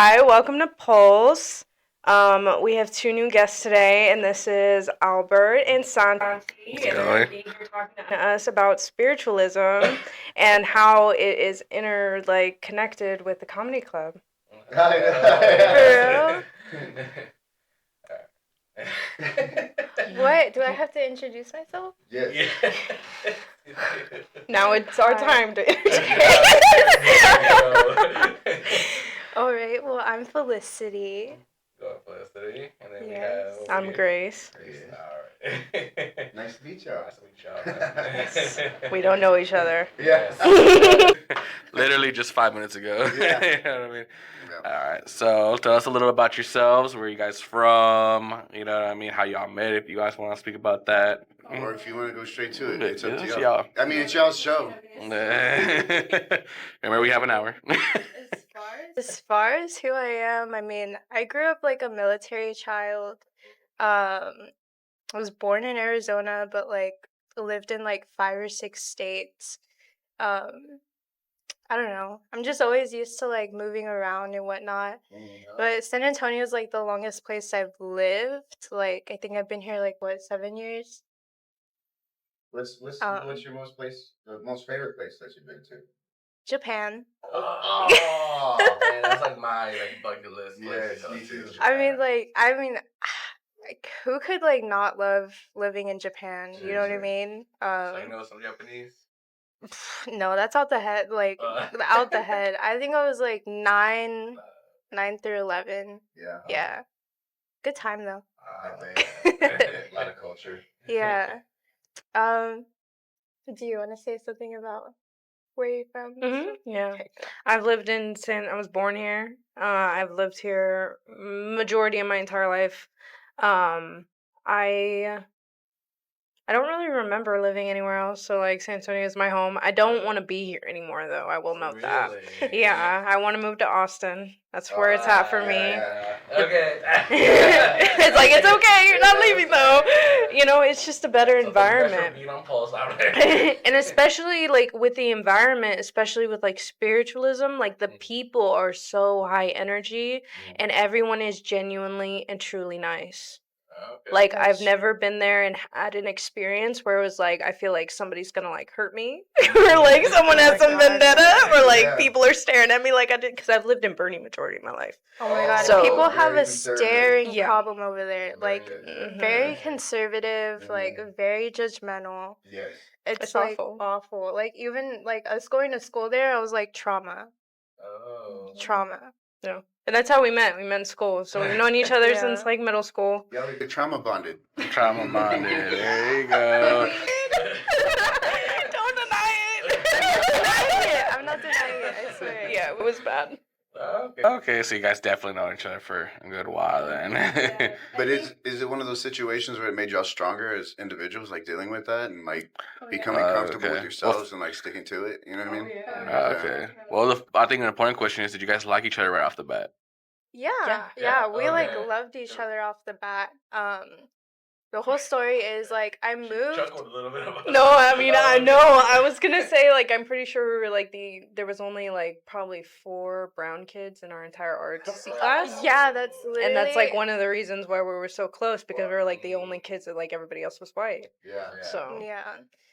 Hi, welcome to Pulse. We have two new guests today, and this is Albert and Santi. And they're going to be here talking to us about spiritualism and how it is connected with the comedy club. For real? What? Do I have to introduce myself? Yes. Now it's our time to All right. Well, I'm Felicity. Felicity, and then Yes. we have. I'm Grace. All right. Nice to meet y'all. We don't know each other. Yeah. Literally just 5 minutes ago. Yeah. You know what I mean? Yeah. All right. So tell us a little about yourselves. Where are you guys from? You know what I mean? How y'all met? If you guys want to speak about that. Or if you want to go straight to it, it's up to It's y'all. I mean, it's y'all's show. Remember, we have an hour. As far as who I am, I mean, I grew up like a military child. I was born in Arizona, but like lived in like 5 or 6 states. I don't know. I'm just always used to like moving around and whatnot. But San Antonio is like the longest place I've lived. Like I think I've been here like 7 years. What's your the most favorite place that you've been to? Japan. Oh, man, that's like my bucket list. Yes, me too. I mean, like, who could like not love living in Japan? You know what I mean? So you know some Japanese? No, that's out the head. Like out the head. I think I was like 9 through 11. Yeah. Yeah, good time though. A lot of culture. Yeah. Do you want to say something about where you're from? Yeah. Okay. I was born here. I've lived here majority of my entire life. I don't really remember living anywhere else, so like San Antonio is my home. I don't want to be here anymore, though. I will note that. Yeah, I want to move to Austin. That's where it's at for me. Okay. It's like, it's okay, you're not leaving though. You know, it's just a better environment. And especially like with the environment, especially with like spiritualism, like the people are so high energy and everyone is genuinely and truly nice. Okay. Like, I've never been there and had an experience where it was like, I feel like somebody's gonna like hurt me, or like someone has some vendetta, or like people are staring at me like I did, because I've lived in Bernie majority of my life. Oh my god, So- people have Very a staring Yeah. problem over there. Like Very, very conservative, like very judgmental. Yes. It's It's like awful. awful. Like even like us going to school there, I was like trauma. Yeah. And that's how we met. We met in school. So we've known each other Yeah. since like middle school. Yeah, we trauma bonded. Trauma bonded. There you go. Don't deny it. I'm not denying it, I swear. Yeah, it was bad. Okay, so you guys definitely know each other for a good while then. But is it one of those situations where it made y'all stronger as individuals, like dealing with that and like becoming comfortable okay. with yourselves and like sticking to it? You know what I mean? Okay. Well, I think an important question is, did you guys like each other right off the bat? Yeah. We like Okay. loved each other off the bat. The whole story is like I moved. Chuckled a little bit about No, I mean, I know. I was gonna say, like, I'm pretty sure we were like there was only like probably 4 brown kids in our entire ROTC class. Yeah, that's literally. And that's like one of the reasons why we were so close, because we were like the only kids that like everybody else was white. Yeah. So Yeah.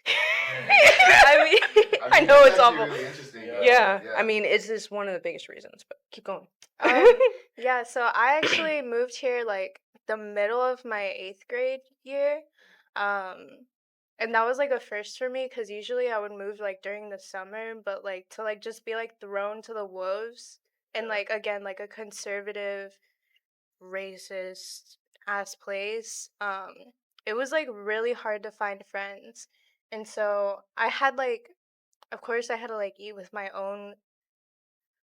I mean, I know it's awful. Really interesting. Yeah, I mean, it's just one of the biggest reasons. But keep going. Yeah, so I actually moved here like the middle of my 8th grade year. And that was like a first for me because usually I would move like during the summer, but like to like just be like thrown to the wolves and like again like a conservative, racist ass place. It was like really hard to find friends. And so I had like of course I had to like eat with my own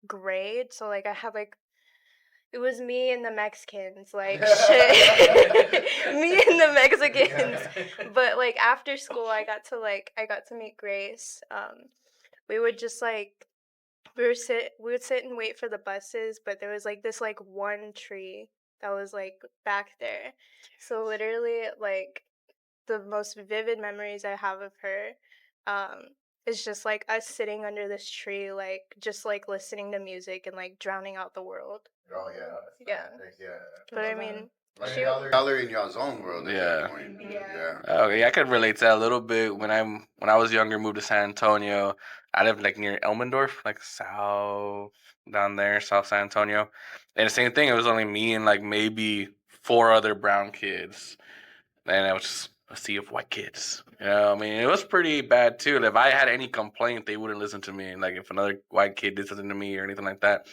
grade. So like I had like it was me and the Mexicans, like shit. Me and the Mexicans. But like after school I got to meet Grace. We would just like we would sit and wait for the buses, but there was like this like one tree that was like back there. So literally like the most vivid memories I have of her it's just like us sitting under this tree, like just like listening to music and like drowning out the world. Oh yeah. Yeah. Yeah. But I mean, Like she. y'all are in y'all's own world at Yeah. that point. Yeah. Okay, I could relate to that a little bit. When I was younger, moved to San Antonio. I lived like near Elmendorf, like south down there, South San Antonio. And the same thing, it was only me and like maybe 4 other brown kids. And it was just a sea of white kids. You know, I mean, it was pretty bad too. If I had any complaint, they wouldn't listen to me. Like if another white kid did something to me or anything like that,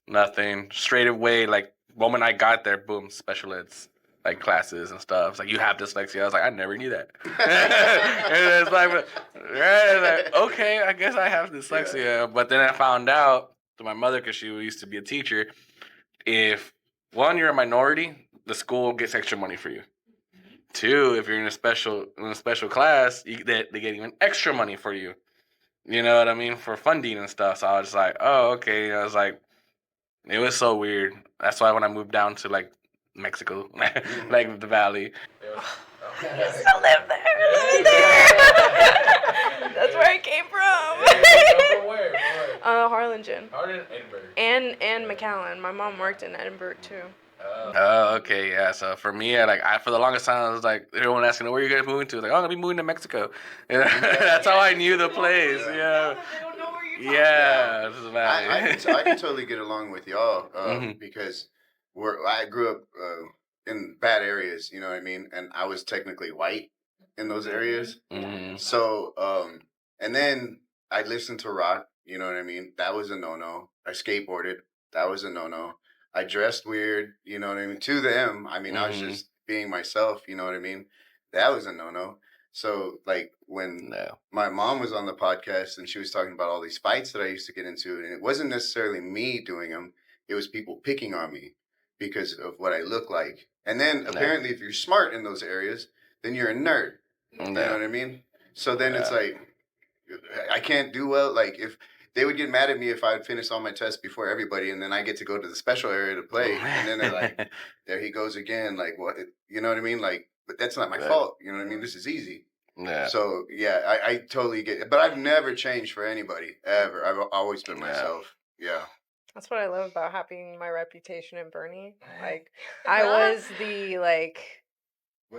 nothing. Straight away, like moment I got there, boom, special eds, like classes and stuff. It's like, you have dyslexia. I was like, I never knew that. And it's like, right, like, okay, I guess I have dyslexia. Yeah. But then I found out to my mother, because she used to be a teacher, if one, you're a minority, the school gets extra money for you. 2, if you're in a special class, they get even extra money for you. You know what I mean? For funding and stuff. So I was like, oh, okay. I was like, it was so weird. That's why when I moved down to like Mexico, like the valley. I still live there. That's where I came from. Where? Harlingen. Edinburgh. And McAllen. My mom worked in Edinburgh too. Oh, okay, yeah. So for me, for the longest time, I was like, everyone asking, where are you guys moving to? Like, oh, I'm gonna be moving to Mexico. That's how I knew the place. Yeah. They don't know where you're Yeah. I can totally get along with y'all because I grew up in bad areas, you know what I mean? And I was technically white in those areas. Mm-hmm. So, and then I listened to rock, you know what I mean? That was a no-no. I skateboarded. That was a no-no. I dressed weird, you know what I mean? To them, I mean, I was just being myself, you know what I mean? That was a no-no. So, like, when my mom was on the podcast and she was talking about all these fights that I used to get into, and it wasn't necessarily me doing them, it was people picking on me because of what I look like. And then, apparently, if you're smart in those areas, then you're a nerd. You know what I mean? So then it's like, I can't do well. Like, if they would get mad at me if I would finish all my tests before everybody, and then I get to go to the special area to play, and then they're like, there he goes again. Like, what? You know what I mean? Like, but that's not my fault. You know what I mean? This is easy. Yeah. So, yeah, I totally get it. But I've never changed for anybody, ever. I've always been myself. Yeah. That's what I love about having my reputation in Bernie. Like, I was the, like,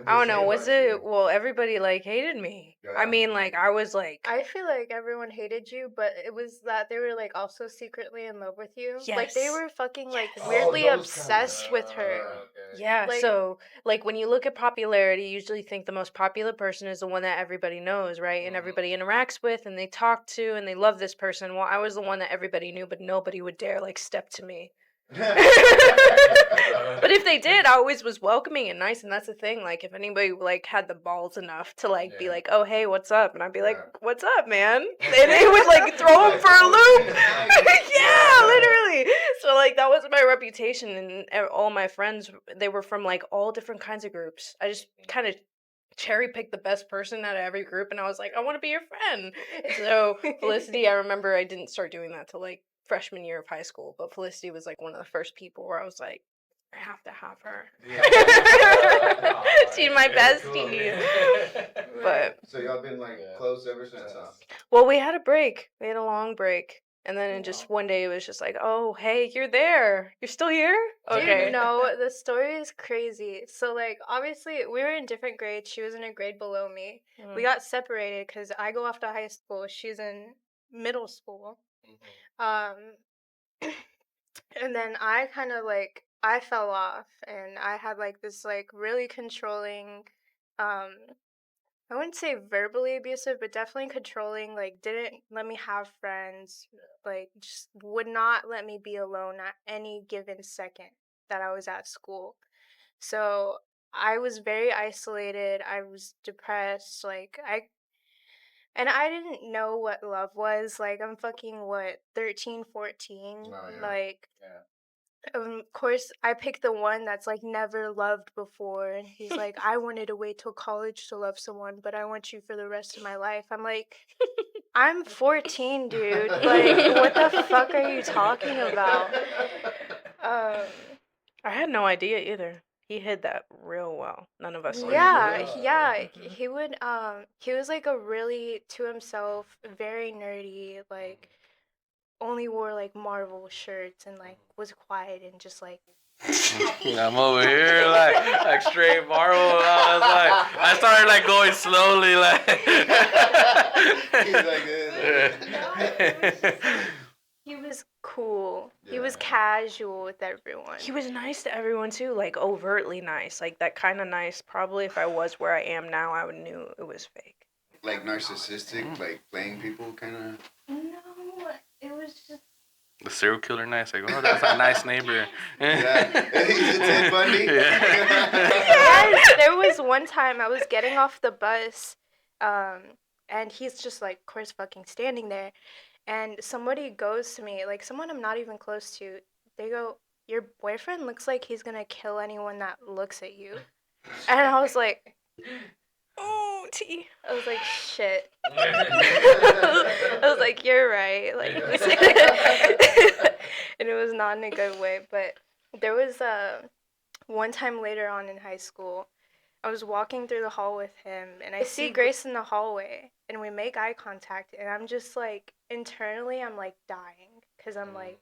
I don't know, was it, well, everybody, like, hated me. I mean, like, I was, like... I feel like everyone hated you, but it was that they were, like, also secretly in love with you. Yes. Like, they were fucking, like, weirdly obsessed with her. Okay. Yeah, like, so, like, when you look at popularity, you usually think the most popular person is the one that everybody knows, right? And everybody interacts with, and they talk to, and they love this person. Well, I was the one that everybody knew, but nobody would dare, like, step to me. But if they did, I always was welcoming and nice, and that's the thing. Like, if anybody like had the balls enough to like be like, "Oh, hey, what's up?" and I'd be like, "What's up, man?" and they would like throw him for a loop. Yeah, literally. So like that was my reputation, and all my friends, they were from like all different kinds of groups. I just kind of cherry picked the best person out of every group, and I was like, I want to be your friend. So Felicity, I remember I didn't start doing that till like freshman year of high school, but Felicity was like one of the first people where I was like, I have to have her. Yeah. She's my bestie. Cool, but so y'all been like close ever since, huh? Well, we had a break. We had a long break. And then just one day it was just like, oh, hey, you're there. You're still here? Okay. Dude, no, the story is crazy. So, like, obviously, we were in different grades. She was in a grade below me. Mm-hmm. We got separated because I go off to high school. She's in middle school. Mm-hmm. And then I kind of, like, I fell off. And I had, like, this, like, really controlling, I wouldn't say verbally abusive, but definitely controlling, like, didn't let me have friends, like, just would not let me be alone at any given second that I was at school. So I was very isolated. I was depressed. Like, I didn't know what love was. Like, I'm fucking, 13, 14? Oh, yeah. Like... Yeah. Of course, I picked the one that's, like, never loved before, and he's like, I wanted to wait till college to love someone, but I want you for the rest of my life. I'm like, I'm 14, dude. Like, what the fuck are you talking about? I had no idea either. He hid that real well. None of us. Yeah. He was like a really to himself, very nerdy, like only wore like Marvel shirts and like was quiet and just like. I'm over here like straight Marvel. I started like going slowly like. He's like this. He was cool. Yeah. He was casual with everyone. He was nice to everyone too, like overtly nice, like that kind of nice. Probably if I was where I am now, I would knew it was fake. Like narcissistic, like playing people, kind of. No, it was just. The serial killer nice, like, oh, that's a nice neighbor. Yeah, he's a Ted Bundy. Yes, there was one time I was getting off the bus, and he's just like, of course, fucking standing there, and somebody goes to me, like someone I'm not even close to, they go, your boyfriend looks like he's gonna kill anyone that looks at you, and I was like, oh, T. I was like, shit. I was like, you're right. Like, and it was not in a good way. But there was one time later on in high school, I was walking through the hall with him, and I see Grace in the hallway, and we make eye contact, and I'm just like, internally, I'm like dying, because I'm like,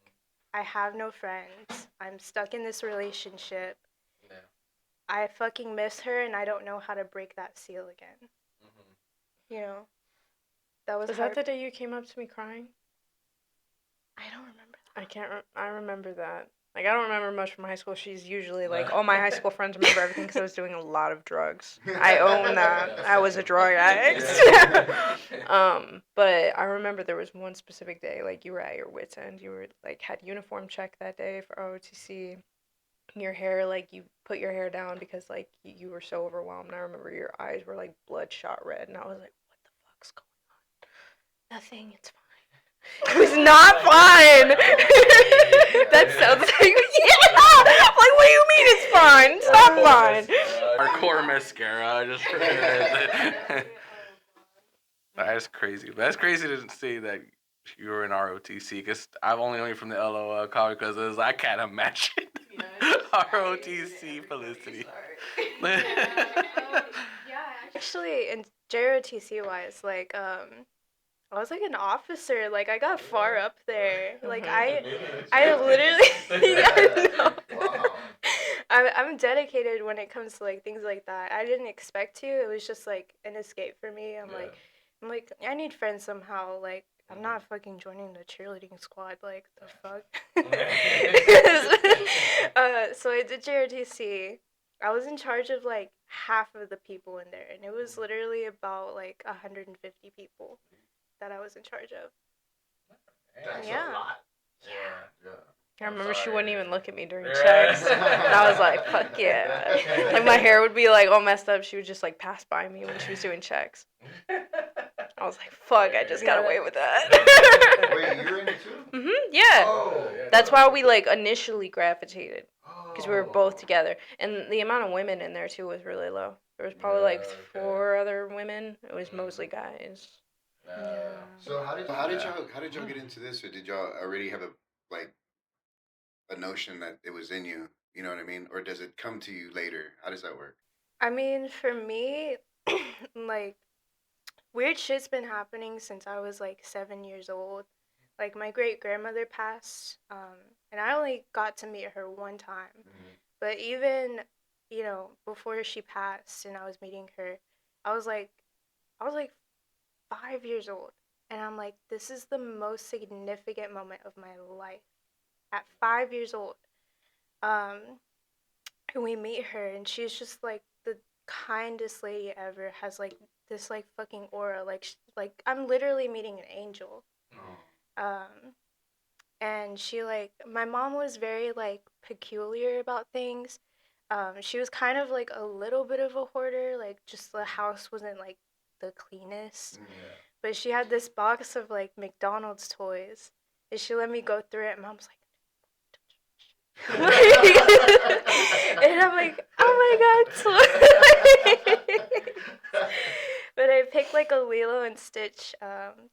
I have no friends. I'm stuck in this relationship. Yeah. I fucking miss her, and I don't know how to break that seal again. Mm-hmm. You know? That was that the day you came up to me crying? I don't remember that. I remember that. Like, I don't remember much from high school. She's usually like, all my high school friends remember everything because I was doing a lot of drugs. I own that. I was a drug addict. But I remember there was one specific day, like, you were at your wit's end. You were, like, had uniform check that day for OTC. Your hair, like, you put your hair down because, like, you were so overwhelmed. I remember your eyes were, like, bloodshot red. And I was like, what the fuck's going on? Nothing. It's fine. It was not fine. That sounds like, yeah. Like, what do you mean it's fine? It's not fine. Hardcore mascara, just for That's crazy. But that's crazy to see that you were in ROTC, because I've only known you from the LOL call, because it was, I can't imagine ROTC Felicity. Actually, in JROTC wise, like, I was like an officer. Like, I got far up there. Like, I literally, yeah, no. Wow. I'm dedicated when it comes to like things like that. I didn't expect to. It was just like an escape for me. I'm like, I need friends somehow. Like, I'm not fucking joining the cheerleading squad. Like, the fuck. So I did JRTC. I was in charge of like half of the people in there, and it was literally about like 150 people that I was in charge of. That's a lot. Yeah. I remember she wouldn't even look at me during checks. And I was like, fuck yeah. Like, my hair would be like all messed up. She would just like pass by me when she was doing checks. I was like, fuck, I just got away with that. Wait, you're in it too? Mm-hmm, yeah. Oh. That's why we like initially gravitated. Because we were both together. And the amount of women in there too was really low. There was probably like 4 other women. It was mostly guys. Yeah. So how did y'all get into this, or did y'all already have a notion that it was in you? You know what I mean? Or does it come to you later? How does that work? I mean, for me, like, weird shit's been happening since I was like 7 years old. Like, my great grandmother passed, and I only got to meet her one time. Mm-hmm. But even, you know, before she passed and I was meeting her, I was like 5 years old, and I'm like, this is the most significant moment of my life. At 5 years old, and we meet her, and she's just like the kindest lady ever. Has like this like fucking aura, like I'm literally meeting an angel. And she like, my mom was very like peculiar about things. She was kind of like a little bit of a hoarder, like just the house wasn't like the cleanest. Yeah. But she had this box of like McDonald's toys, and she let me go through it, and Mom's like, and I'm like, oh my god, toy. But I picked like a Lilo and Stitch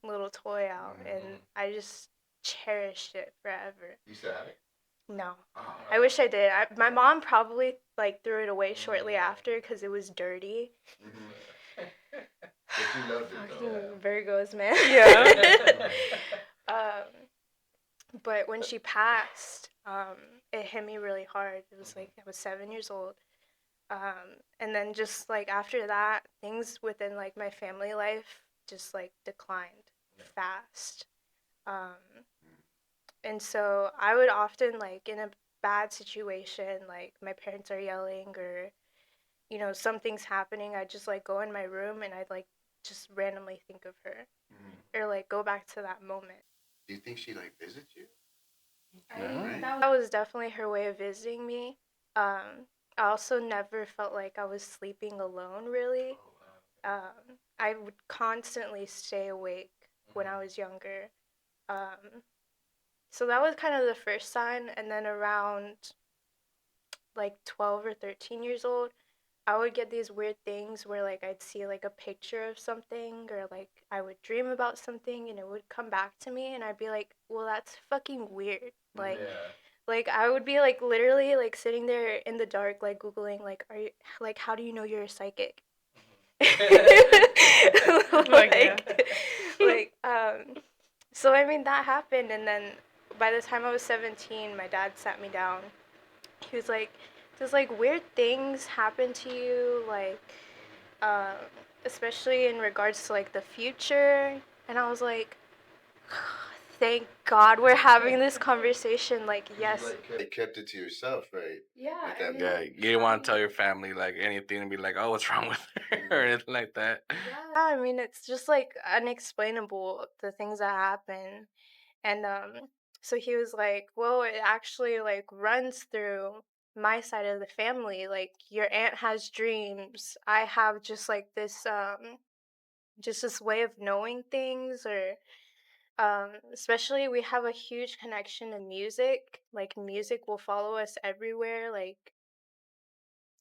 little toy out, and I just cherished it forever. You still have it? No. I wish I did. My mom probably like threw it away shortly after because it was dirty. But she loved it though. Fucking Virgos, man. Yeah. But when she passed, it hit me really hard. It was like I was 7 years old. And then just like after that, things within like my family life just like declined fast. Um, and so I would often like in a bad situation, like my parents are yelling or something's happening, I'd just like go in my room and I'd like just randomly think of her or like go back to that moment. Do you think she like visits you? That was definitely her way of visiting me. Um, I also never felt like I was sleeping alone, really. I would constantly stay awake when I was younger. So that was kind of the first sign. And then around like 12 or 13 years old, I would get these weird things where like I'd see like a picture of something or like I would dream about something and it would come back to me and I'd be like, well, that's fucking weird. Like I would be like literally like sitting there in the dark like googling like are you like how do you know you're a psychic? So I mean that happened and then by the time I was 17, my dad sat me down. He was like, does like weird things happen to you like um especially in regards to like the future? And I was like, thank God we're having this conversation. Like, yes. You kept it to yourself, right? Yeah. Like that. Yeah, you didn't want to tell your family like anything and be like, "Oh, what's wrong with her?" or anything like that. Yeah, I mean, it's just like unexplainable the things that happen. And so he was like, well, it actually like runs through my side of the family. Like your aunt has dreams. I have just this way of knowing things or especially we have a huge connection to music. Like music will follow us everywhere. Like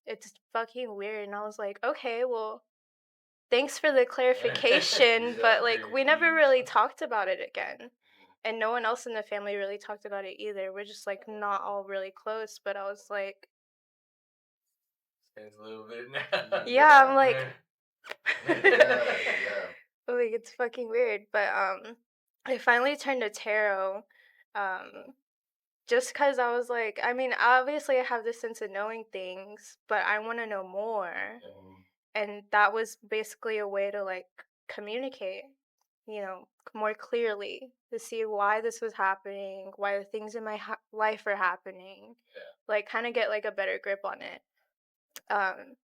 it's fucking weird. And I was like, okay, well, thanks for the clarification, but like we never really talked about it again. And no one else in the family really talked about it either. We're just like not all really close, but I was like, It's a little bit now. yeah, I'm like Yeah. like it's fucking weird, but I finally turned to tarot just cuz I was like, I mean, obviously I have this sense of knowing things, but I want to know more. And that was basically a way to like communicate, more clearly to see why this was happening, why the things in my life are happening, like kind of get like a better grip on it.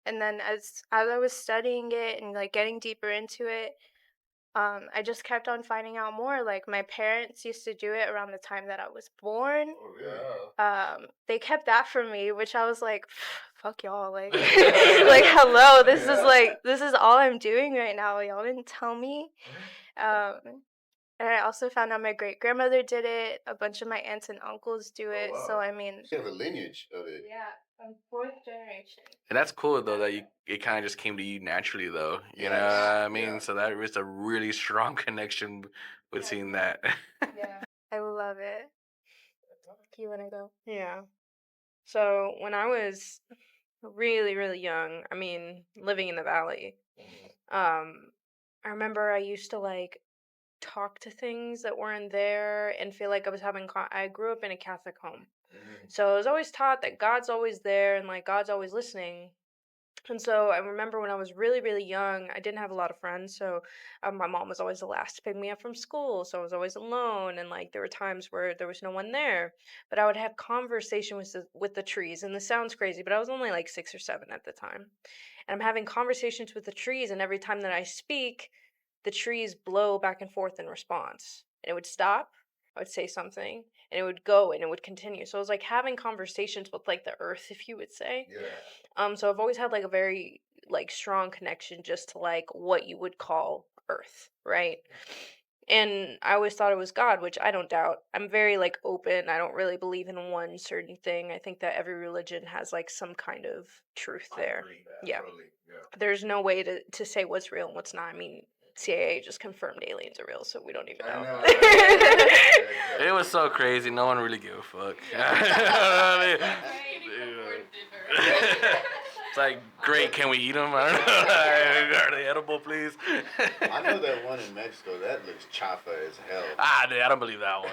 And then as I was studying it and like getting deeper into it, I just kept on finding out more. Like my parents used to do it around the time that I was born. Oh, yeah. They kept that from me, which I was like, fuck y'all, like, like hello, this is all I'm doing right now. Y'all didn't tell me. And I also found out my great grandmother did it. A bunch of my aunts and uncles do it. wow. So I mean, You have a lineage of it. yeah, I'm fourth generation. And that's cool though that it kind of just came to you naturally though. You know what I mean? So that is a really strong connection with seeing that. Yeah, I love it. You wanna go? Yeah. So when I was really, really young, I mean, living in the valley, I remember I used to like talk to things that weren't there and feel like I was having. I grew up in a Catholic home, so I was always taught that God's always there and like God's always listening. And so I remember when I was really, really young, I didn't have a lot of friends. So my mom was always the last to pick me up from school. So I was always alone. And like there were times where there was no one there. But I would have conversation with the trees. And this sounds crazy, but I was only like 6 or 7 at the time. And I'm having conversations with the trees. And every time that I speak, the trees blow back and forth in response. And it would stop. I would say something and it would go and it would continue. So it was like having conversations with like the earth, if you would say. So I've always had like a very like strong connection just to like what you would call earth, right? And I always thought it was God, which I don't doubt. I'm very like open. I don't really believe in one certain thing. I think that every religion has like some kind of truth there. Yeah. Totally. Yeah. There's no way to say what's real and what's not. I mean, CIA just confirmed aliens are real, so we don't even know. It was so crazy. No one really gave a fuck. It's like, great, can we eat them? I don't know. Are they edible, please? I know that one in Mexico. That looks chafa as hell. Dude, I don't believe that one.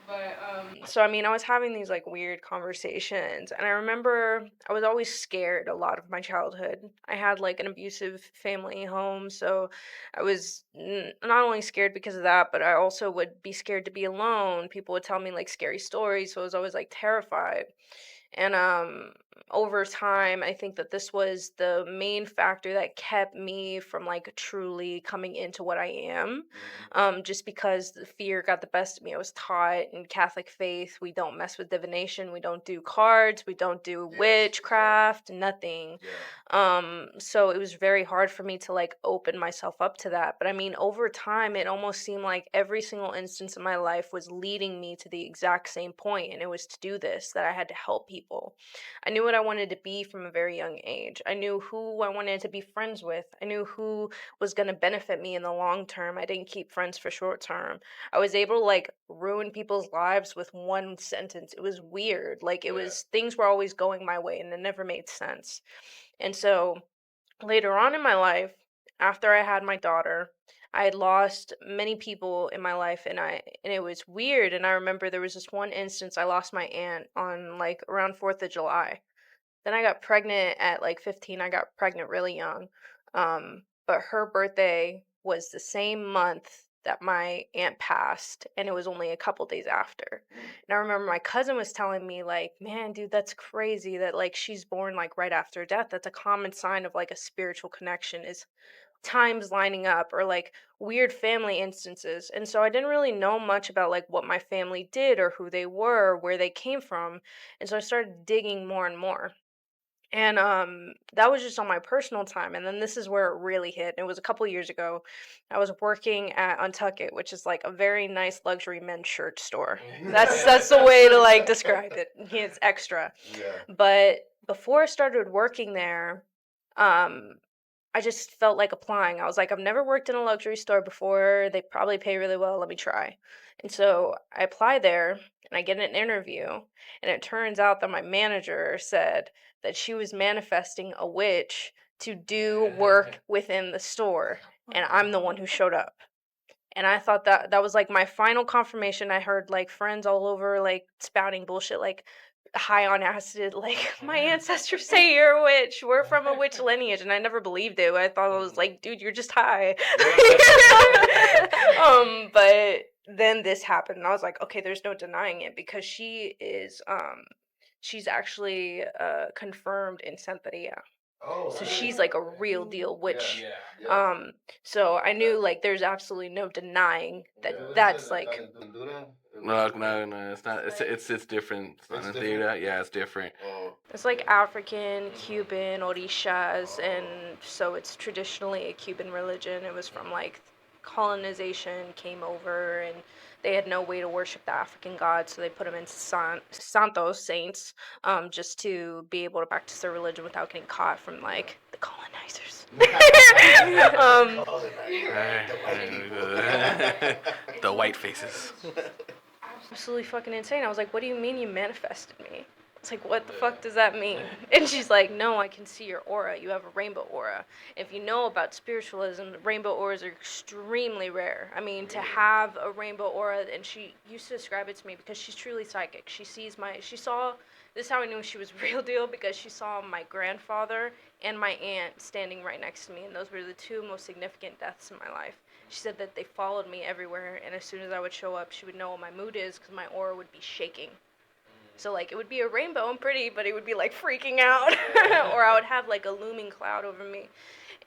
But so I mean, I was having these like weird conversations, and I remember I was always scared a lot of my childhood. I had like an abusive family home, so I was not only scared because of that, but I also would be scared to be alone. People would tell me like scary stories, so I was always like terrified. And over time, I think that this was the main factor that kept me from like truly coming into what I am. Just because the fear got the best of me. I was taught in Catholic faith, we don't mess with divination, we don't do cards, we don't do witchcraft, nothing. So it was very hard for me to like open myself up to that. But I mean, over time, it almost seemed like every single instance in my life was leading me to the exact same point, and it was to do this, that I had to help people. I knew what I wanted to be from a very young age. I knew who I wanted to be friends with. I knew who was going to benefit me in the long term. I didn't keep friends for short term. I was able to like ruin people's lives with one sentence. It was weird. Like it was, things were always going my way and it never made sense. And so later on in my life, after I had my daughter, I had lost many people in my life, and it was weird. And I remember there was this one instance I lost my aunt on like around 4th of July. Then I got pregnant at like 15. I got pregnant really young. But her birthday was the same month that my aunt passed, and it was only a couple days after. And I remember my cousin was telling me like, "Man, dude, that's crazy that like she's born like right after death. That's a common sign of like a spiritual connection is times lining up or like weird family instances." And so I didn't really know much about like what my family did or who they were, where they came from. And so I started digging more and more. And that was just on my personal time. And then this is where it really hit. It was a couple years ago. I was working at Untuckit, which is like a very nice luxury men's shirt store. That's the way to like describe it. It's extra. Yeah. But before I started working there, um I just felt like applying. I was like, I've never worked in a luxury store before. They probably pay really well. Let me try. And so I apply there and I get an interview. And it turns out that my manager said that she was manifesting a witch to do work within the store. And I'm the one who showed up. And I thought that that was like my final confirmation. I heard like friends all over like spouting bullshit, like high on acid, like my ancestors say you're a witch. We're from a witch lineage, and I never believed it. I thought it was like, dude, you're just high. But then this happened, and I was like, okay, there's no denying it because she is she's actually confirmed in Santeria. Oh, So she's like a real deal witch. So I knew like there's absolutely no denying that that's like No, it's not. It's different. It's not in theater. Yeah, it's different. it's like African, Cuban, Orishas, and so it's traditionally a Cuban religion. It was from like colonization came over and they had no way to worship the African gods, so they put them into santos, saints, just to be able to practice their religion without getting caught from like the colonizers. The white faces. Absolutely fucking insane. I was like, what do you mean you manifested me? It's like, what the fuck does that mean? And she's like, no, I can see your aura. You have a rainbow aura. If you know about spiritualism, rainbow auras are extremely rare. I mean, to have a rainbow aura, and she used to describe it to me because she's truly psychic. She saw, this is how I knew she was real deal, because she saw my grandfather and my aunt standing right next to me, and those were the two most significant deaths in my life. She said that they followed me everywhere, and as soon as I would show up, she would know what my mood is because my aura would be shaking. So, like, it would be a rainbow and pretty, but it would be, like, freaking out. Or I would have, like, a looming cloud over me.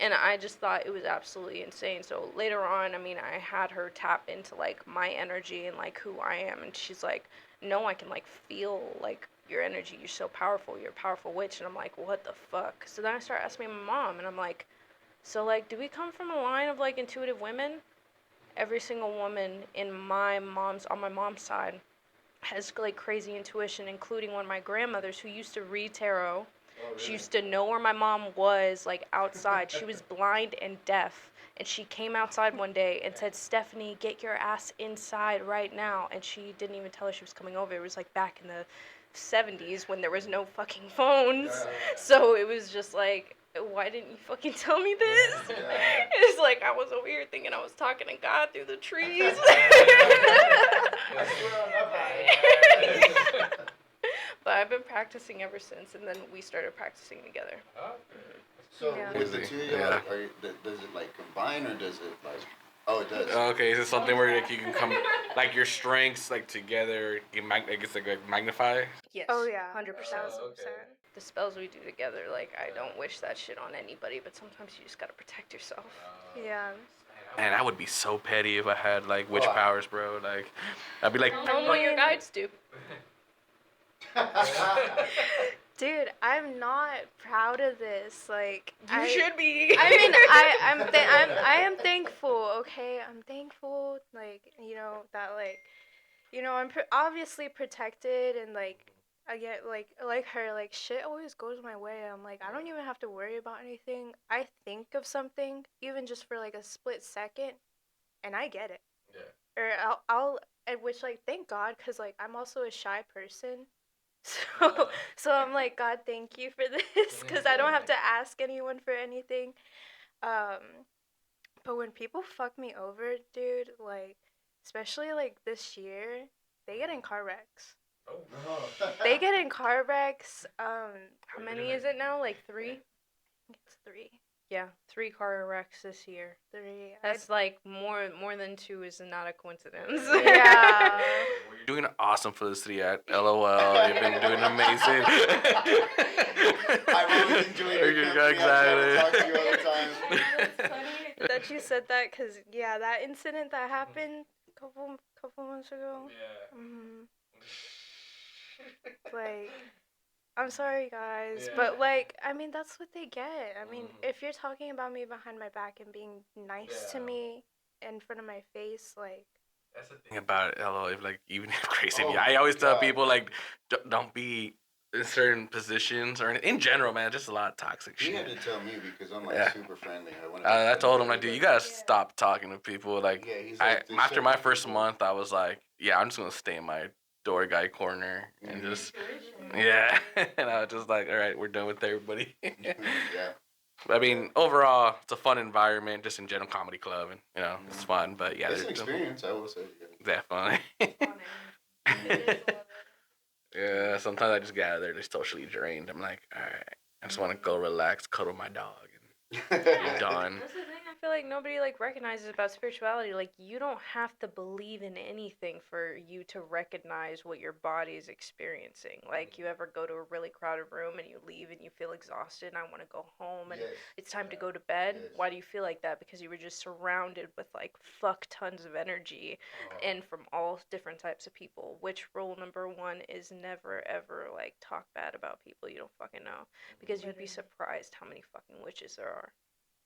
And I just thought it was absolutely insane. So, later on, I mean, I had her tap into, like, my energy and, like, who I am. And she's like, no, I can, like, feel, like, your energy. You're so powerful. You're a powerful witch. And I'm like, what the fuck? So then I start asking my mom, and I'm like, so, like, do we come from a line of, like, intuitive women? Every single woman on my mom's side has like crazy intuition, including one of my grandmothers who used to read tarot She used to know where my mom was, like, outside. She was blind and deaf. And she came outside one day and said, Stephanie, get your ass inside right now. And she didn't even tell her she was coming over. It was, like, back in the 70s when there was no fucking phones. So it was just like, why didn't you fucking tell me this? It's like I was over here thinking I was talking to God through the trees. But I've been practicing ever since, and then we started practicing together. So Yeah. with the two of y'all, does it like combine or does it like? Oh, it does. Okay, is it something where like you can come like your strengths like together? I guess like magnify. Yes. Oh yeah, 100%. 1,000%. The spells we do together, like I don't wish that shit on anybody, but sometimes you just gotta protect yourself. Yeah. Man, I would be so petty if I had like witch powers, bro. Like, I'd be like, Tell them what your guides do. Dude, I'm not proud of this. Like You should be. I mean, I am thankful. Okay, I'm thankful. Like that I'm obviously protected and like I get like her like shit always goes my way. I'm like I don't even have to worry about anything. I think of something even just for like a split second, and I get it. Yeah. Or I'll which like thank God because like I'm also a shy person. So I'm like, God, thank you for this, because I don't have to ask anyone for anything. But when people fuck me over, dude, like, especially like this year, they get in car wrecks. They get in car wrecks. How many is it now? Like 3? It's 3. Yeah, 3 car wrecks this year. 3. That's like more than 2 is not a coincidence. Yeah. you're doing awesome, Felicity. At LOL, you've been doing amazing. I've always enjoyed your company. Exactly. I talk to you all the time. That's funny that you said that, because yeah, that incident that happened a couple months ago. Yeah. Like, I'm sorry, guys, but like, I mean, that's what they get. I mean, if you're talking about me behind my back and being nice to me in front of my face, like. That's the thing about LOL. If like even if crazy, I always tell people like, don't be in certain positions or in general, man. Just a lot of toxic shit. He had to tell me because I'm like super friendly. I told him like, dude, you gotta stop talking to people. Like, he's like after my first month, I was like, yeah, I'm just gonna stay in my door guy corner and just and I was just like, all right, we're done with everybody. Yeah. I mean, overall, it's a fun environment, just in general comedy club, and it's fun. But yeah, it's an experience, I will say. Definitely. Yeah, sometimes I just get out of there just totally drained. I'm like, all right, I just want to go relax, cuddle my dog, and be done. That's the thing I feel like nobody like recognizes about spirituality. Like you don't have to believe in anything for you to recognize what your body is experiencing. Like you ever go to a really crowded room and you leave and you feel exhausted and I want to go home and it's time to go to bed. Why do you feel like that? Because you were just surrounded with like fuck tons of energy and from all different types of people. Which rule number 1 is never ever like talk bad about people you don't fucking know, because you'd be surprised how many fucking witches there are.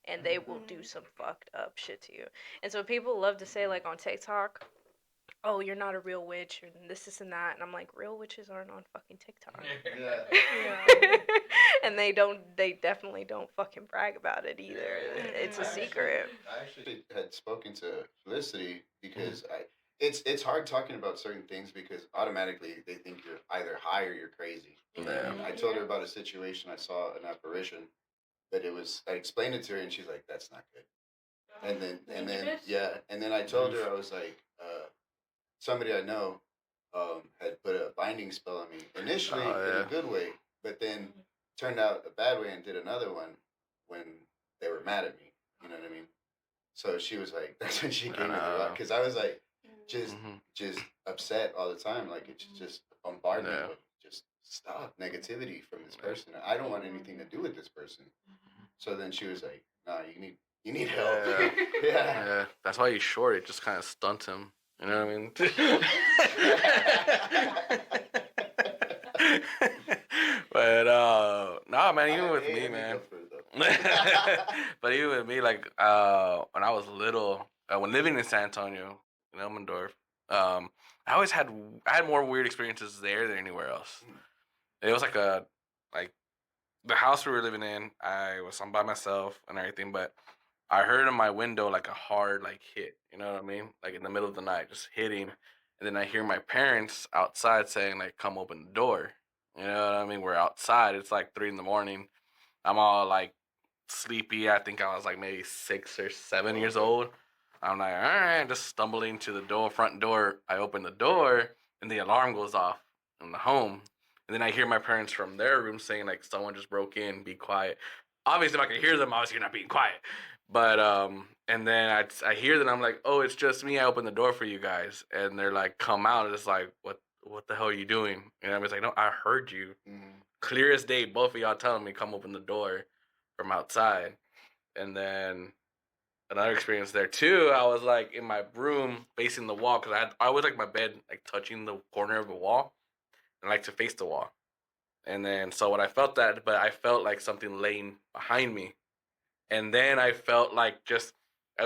And they will do some fucked up shit to you. And so people love to say, like, on TikTok, oh, you're not a real witch, and this and that. And I'm like, real witches aren't on fucking TikTok. Yeah. And they definitely don't fucking brag about it either. It's a secret. I actually had spoken to Felicity because it's hard talking about certain things because automatically they think you're either high or you're crazy. Yeah. I told her about a situation I saw an apparition. But I explained it to her and she's like, that's not good. And then I told her, I was like, somebody I know had put a binding spell on me initially in a good way, but then turned out a bad way and did another one when they were mad at me. You know what I mean? So she was like, that's when she gave me the rock. Because I was like, just upset all the time. Like it's just bombardment with just stop negativity from this person. I don't want anything to do with this person. So then she was like, "Nah, you need help." Yeah. That's why he's short. It just kind of stunts him. You know what I mean? But nah, man. Even with me, man. But even with me, like when I was little, when living in San Antonio, in Elmendorf, I had more weird experiences there than anywhere else. It was like the house we were living in, I was by myself and everything, but I heard in my window like a hard like hit, you know what I mean? Like in the middle of the night, just hitting. And then I hear my parents outside saying like, "Come open the door." You know what I mean? We're outside. It's like 3 in the morning. I'm all like sleepy. I think I was like maybe 6 or 7 years old. I'm like, all right, just stumbling to the door, front door. I open the door, and the alarm goes off in the home. And then I hear my parents from their room saying like, someone just broke in. Be quiet. Obviously, if I could hear them, obviously you're not being quiet. But and then I hear that I'm like, oh, it's just me. I opened the door for you guys, and they're like, come out. And it's like, what the hell are you doing? And I was like, no, I heard you. Clear as day, both of y'all telling me come open the door from outside. And then another experience there too. I was like in my room facing the wall because I always like my bed like touching the corner of the wall, and I like to face the wall. And then so when I felt that, but I felt like something laying behind me, and then I felt like just I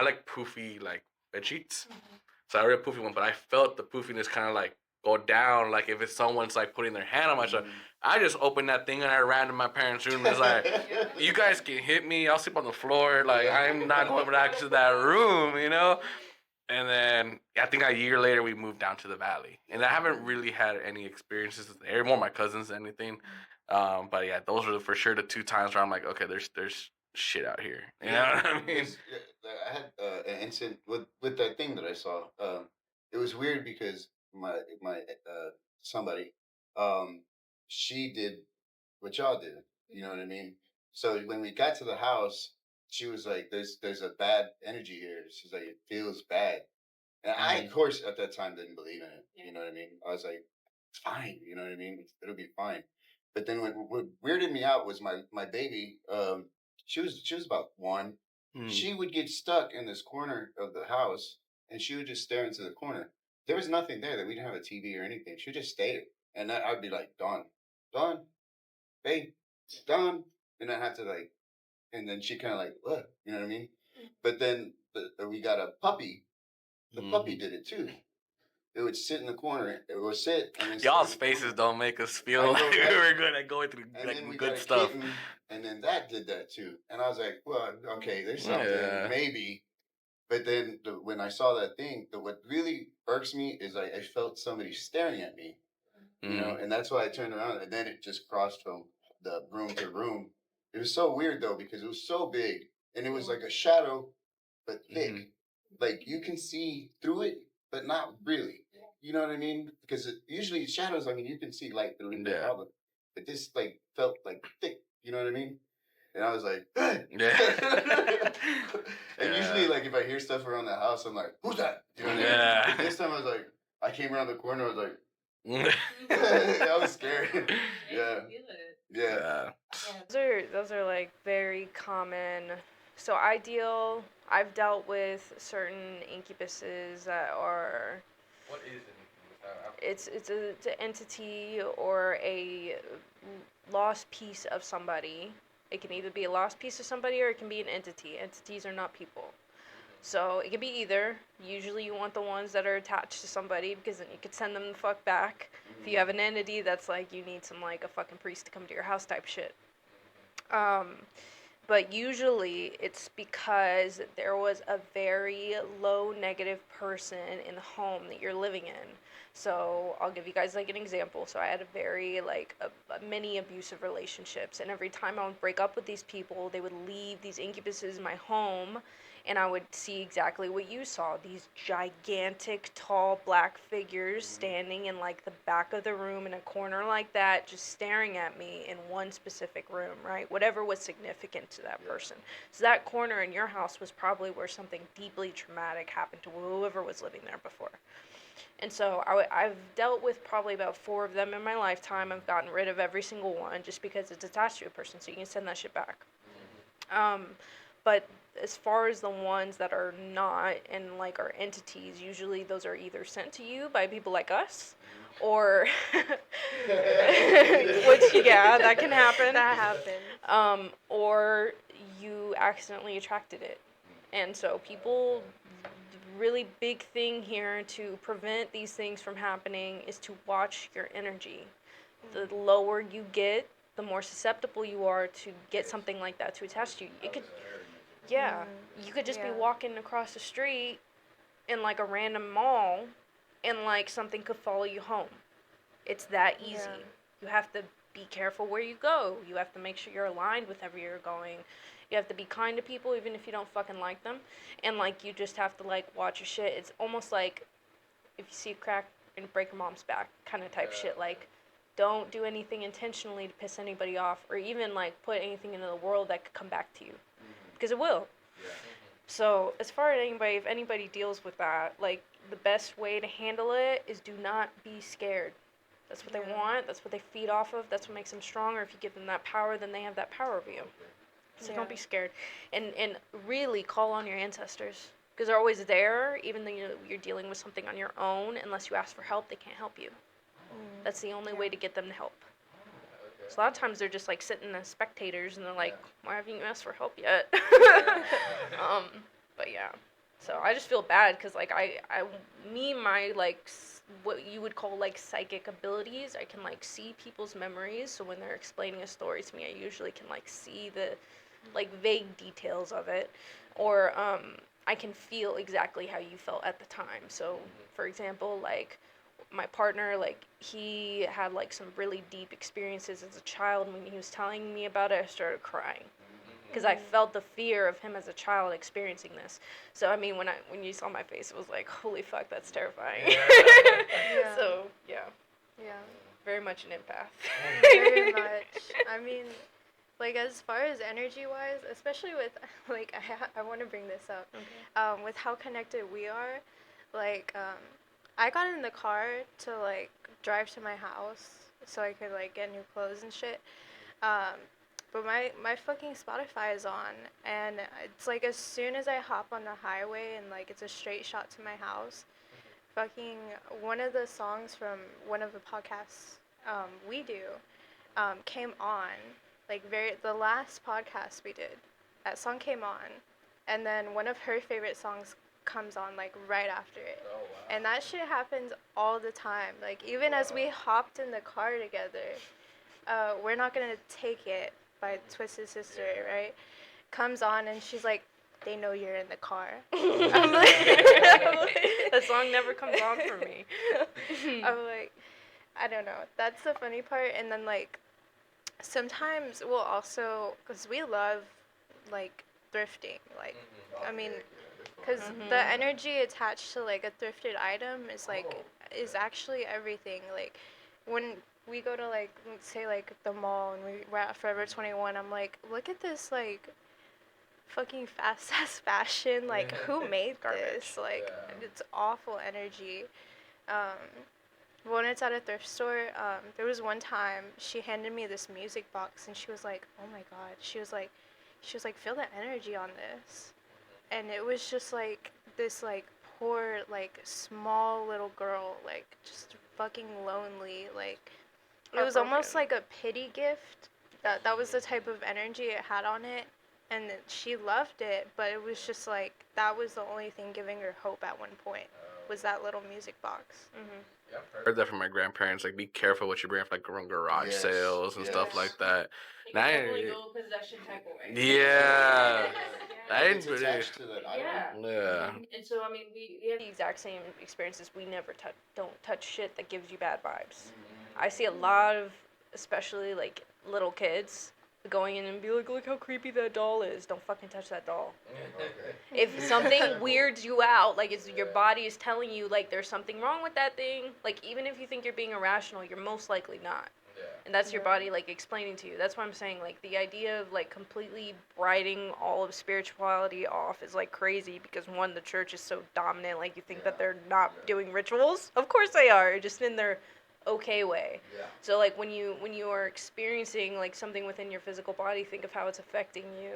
like poofy like bed sheets. So I read a poofy one, but I felt the poofiness kind of like go down, like if it's someone's like putting their hand on my shoulder. I just opened that thing and I ran to my parents' room. It's like, you guys can hit me. I'll sleep on the floor. Like I'm not going back to that room, you know. And then I think a year later we moved down to the valley, and I haven't really had any experiences there. More my cousins than anything. But yeah, those were for sure the 2 times where I'm like, okay, there's shit out here. You know what I mean? I had an incident with that thing that I saw. It was weird because my somebody, um, she did what y'all did. You know what I mean? So when we got to the house, she was like, "There's a bad energy here." She's like, "It feels bad." And I, of course, at that time didn't believe in it. You know what I mean? I was like, it's fine. You know what I mean? It'll be fine. But then what weirded me out was my baby. She was about 1. She would get stuck in this corner of the house, and she would just stare into the corner. There was nothing there that we didn't have a TV or anything. She would just stay, and I'd be like, Dawn, Dawn, hey, Dawn, and I have to like, and then she kind of like, what? You know what I mean? But then we got a puppy. The puppy did it too. It would sit in the corner. It would sit. And Y'all's faces don't make us feel like we're going through like good stuff. Kitten, and then that did that too. And I was like, well, okay, there's something, maybe. But then when I saw that thing, what really irks me is I felt somebody staring at me, you know, and that's why I turned around, and then it just crossed from the room to room. It was so weird though because it was so big, and it was like a shadow, but thick. Like you can see through it, but not really. You know what I mean? Because usually shadows, I mean, you can see light through it, but this like felt like thick. You know what I mean? And I was like, yeah. And usually, like if I hear stuff around the house, I'm like, who's that? You know what I mean? But this time I was like, I came around the corner. I was like, I was scared. Yeah. Yeah. Those are like very common. So I've dealt with certain incubuses that are. What is it? It's an entity or a lost piece of somebody. It can either be a lost piece of somebody or it can be an entity. Entities are not people. So it can be either. Usually you want the ones that are attached to somebody because then you could send them the fuck back. If you have an entity that's like you need some like a fucking priest to come to your house type shit. But usually it's because there was a very low negative person in the home that you're living in. So I'll give you guys like an example. So I had a very like many abusive relationships, and every time I would break up with these people, they would leave these incubuses in my home, and I would see exactly what you saw, these gigantic tall black figures standing in like the back of the room in a corner like that, just staring at me in one specific room, right? Whatever was significant to that person. So that corner in your house was probably where something deeply traumatic happened to whoever was living there before. And so I've dealt with probably about 4 of them in my lifetime. I've gotten rid of every single one just because it's attached to a person, so you can send that shit back. But as far as the ones that are not and like are entities, usually those are either sent to you by people like us, or which that can happen. That happens. Or you accidentally attracted it, and so people. Really big thing here to prevent these things from happening is to watch your energy. The lower you get, the more susceptible you are to get something like that to attach to you. It could, yeah, you could just be walking across the street in like a random mall, and like something could follow you home. It's that easy. Yeah. You have to be careful where you go. You have to make sure you're aligned with wherever you're going. You have to be kind to people even if you don't fucking like them. And like you just have to like watch your shit. It's almost like if you see a crack and break your mom's back kind of type shit. Like don't do anything intentionally to piss anybody off or even like put anything into the world that could come back to you. Because it will. Yeah. So as far as anybody, if anybody deals with that, like the best way to handle it is do not be scared. That's what they want. That's what they feed off of. That's what makes them stronger. If you give them that power, then they have that power over you. So don't be scared. And really call on your ancestors. Because they're always there, even though you're dealing with something on your own. Unless you ask for help, they can't help you. That's the only way to get them to help. So a lot of times they're just like sitting as spectators and they're like, why haven't you asked for help yet? But yeah. So I just feel bad because like my like what you would call like psychic abilities, I can like see people's memories. So when they're explaining a story to me, I usually can like see the like vague details of it, or I can feel exactly how you felt at the time. So for example, like my partner, like he had like some really deep experiences as a child. When he was telling me about it, I started crying. Because I felt the fear of him as a child experiencing this. So I mean, when you saw my face, it was like, holy fuck, that's terrifying. Yeah. So yeah, very much an empath. Very much. I mean, like as far as energy wise, especially with like I want to bring this up, with how connected we are. Like I got in the car to like drive to my house so I could like get new clothes and shit. But my fucking Spotify is on, and it's like as soon as I hop on the highway and like it's a straight shot to my house, fucking one of the songs from one of the podcasts we do came on, like the last podcast we did, that song came on, and then one of her favorite songs comes on like right after it. Oh, wow. And that shit happens all the time. Like even as we hopped in the car together, We're Not Gonna Take It by Twisted Sister, right? Comes on and she's like, they know you're in the car. I'm like, The song never comes on for me. I'm like, I don't know. That's the funny part. And then like, sometimes we'll also, because we love like thrifting. Like, I mean, because the energy attached to like a thrifted item is like, is actually everything. Like, when we go to like, let's say like the mall and we're at Forever 21, I'm like, look at this like fucking fast ass fashion. Like, who made this? Like, it's awful energy. When it's at a thrift store, there was one time she handed me this music box and she was like, oh my god. She was like, feel the energy on this. And it was just like this like poor like small little girl, like just fucking lonely. Like it was almost like a pity gift. That was the type of energy it had on it. And she loved it, but it was just like that was the only thing giving her hope at one point, was that little music box. I heard that from my grandparents. Like, be careful what you bring for like garage sales and stuff like that. You can definitely go possession type of way. Yeah. I didn't It's really. attached to that item. Yeah. And so I mean, we have the exact same experiences. We never don't touch shit that gives you bad vibes. I see a lot of, especially like little kids, going in and be like, look how creepy that doll is. Don't fucking touch that doll. If something weirds you out, like it's your body is telling you like there's something wrong with that thing, like even if you think you're being irrational, you're most likely not. And that's your body like explaining to you. That's what I'm saying. Like the idea of like completely writing all of spirituality off is like crazy because one, the church is so dominant. Like you think that they're not doing rituals. Of course they are, just in their okay way. So like when you are experiencing like something within your physical body, think of how it's affecting you.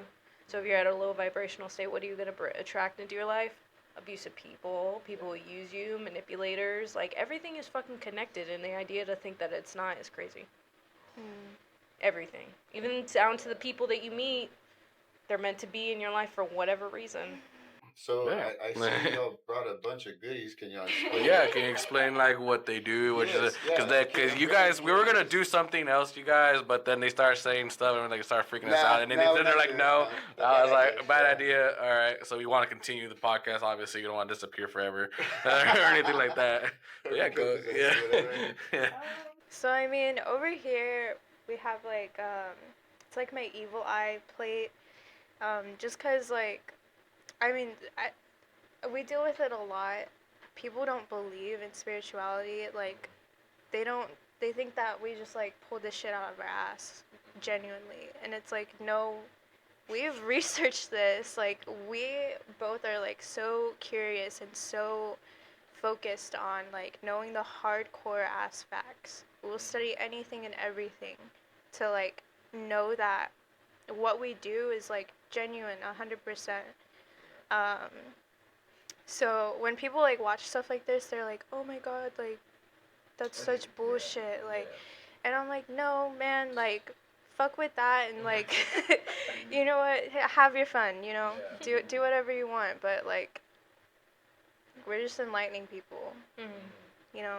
So if you're at a low vibrational state, what are you going to attract into your life? Abusive people who use you, manipulators. Like everything is fucking connected, and the idea to think that it's not is crazy. Everything, even down to the people that you meet, they're meant to be in your life for whatever reason. So Yeah. I see y'all brought a bunch of goodies. Can y'all explain? Yeah, can you explain like what they do? Yes, yeah. Because you guys, we were gonna do something else, you guys, but then they start saying stuff and they start freaking us out, and then they're like, no. I was like, bad idea. All right, so we want to continue the podcast. Obviously, you don't want to disappear forever or anything like that. But yeah, go. Yeah. So I mean, over here we have like it's like my evil eye plate. Just cause like, I mean, we deal with it a lot. People don't believe in spirituality. Like, they don't. They think that we just like pull this shit out of our ass, genuinely. And it's like, no, we've researched this. Like, we both are like so curious and so focused on like knowing the hardcore ass facts. We'll study anything and everything to like know that what we do is like genuine 100%. So when people like watch stuff like this, they're like, "Oh my god, like that's such bullshit." Like, and I'm like, "No, man, like fuck with that and like you know what? Have your fun, you know? Do whatever you want, but like we're just enlightening people." You know?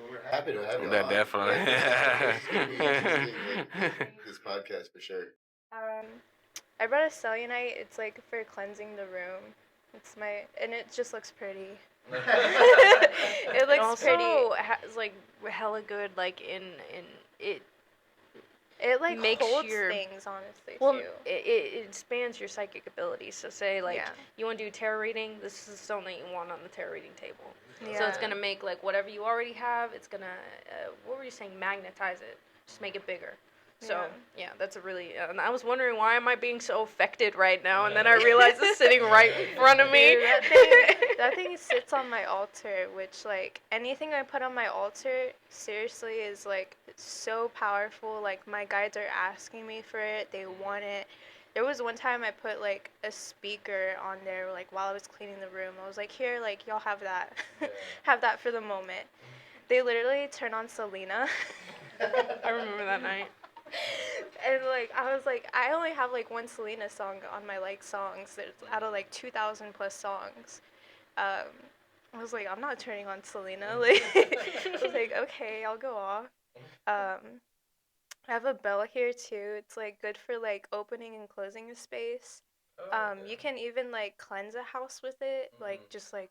Well, we're happy to have you. That definitely. This podcast for sure. I brought a cellulite. It's like for cleansing the room. It's my, and it just looks pretty. It looks also pretty. has like hella good like in it. It like makes holds your things honestly Well, too. it expands your psychic abilities. So say like Yeah. you want to do tarot reading, this is something you want on the tarot reading table. Yeah. So it's gonna make like whatever you already have. It's gonna what were you saying? Magnetize it. Just make it bigger. So yeah, that's a really. And I was wondering why am I being so affected right now, and then I realized it's sitting right in front of me. Dude, that thing sits on my altar, which like anything I put on my altar, seriously, is like so powerful. Like my guides are asking me for it. They want it. There was one time I put like a speaker on there, like while I was cleaning the room. I was like, here, like y'all have that, have that for the moment. They literally turn on Selena. I remember that night. And like I was like, I only have like one Selena song on my like songs out of like 2,000 plus songs. I was like, I'm not turning on Selena. Like I was like, okay, I'll go off. I have a bell here too. It's like good for like opening and closing a space. You can even like cleanse a house with it, like just like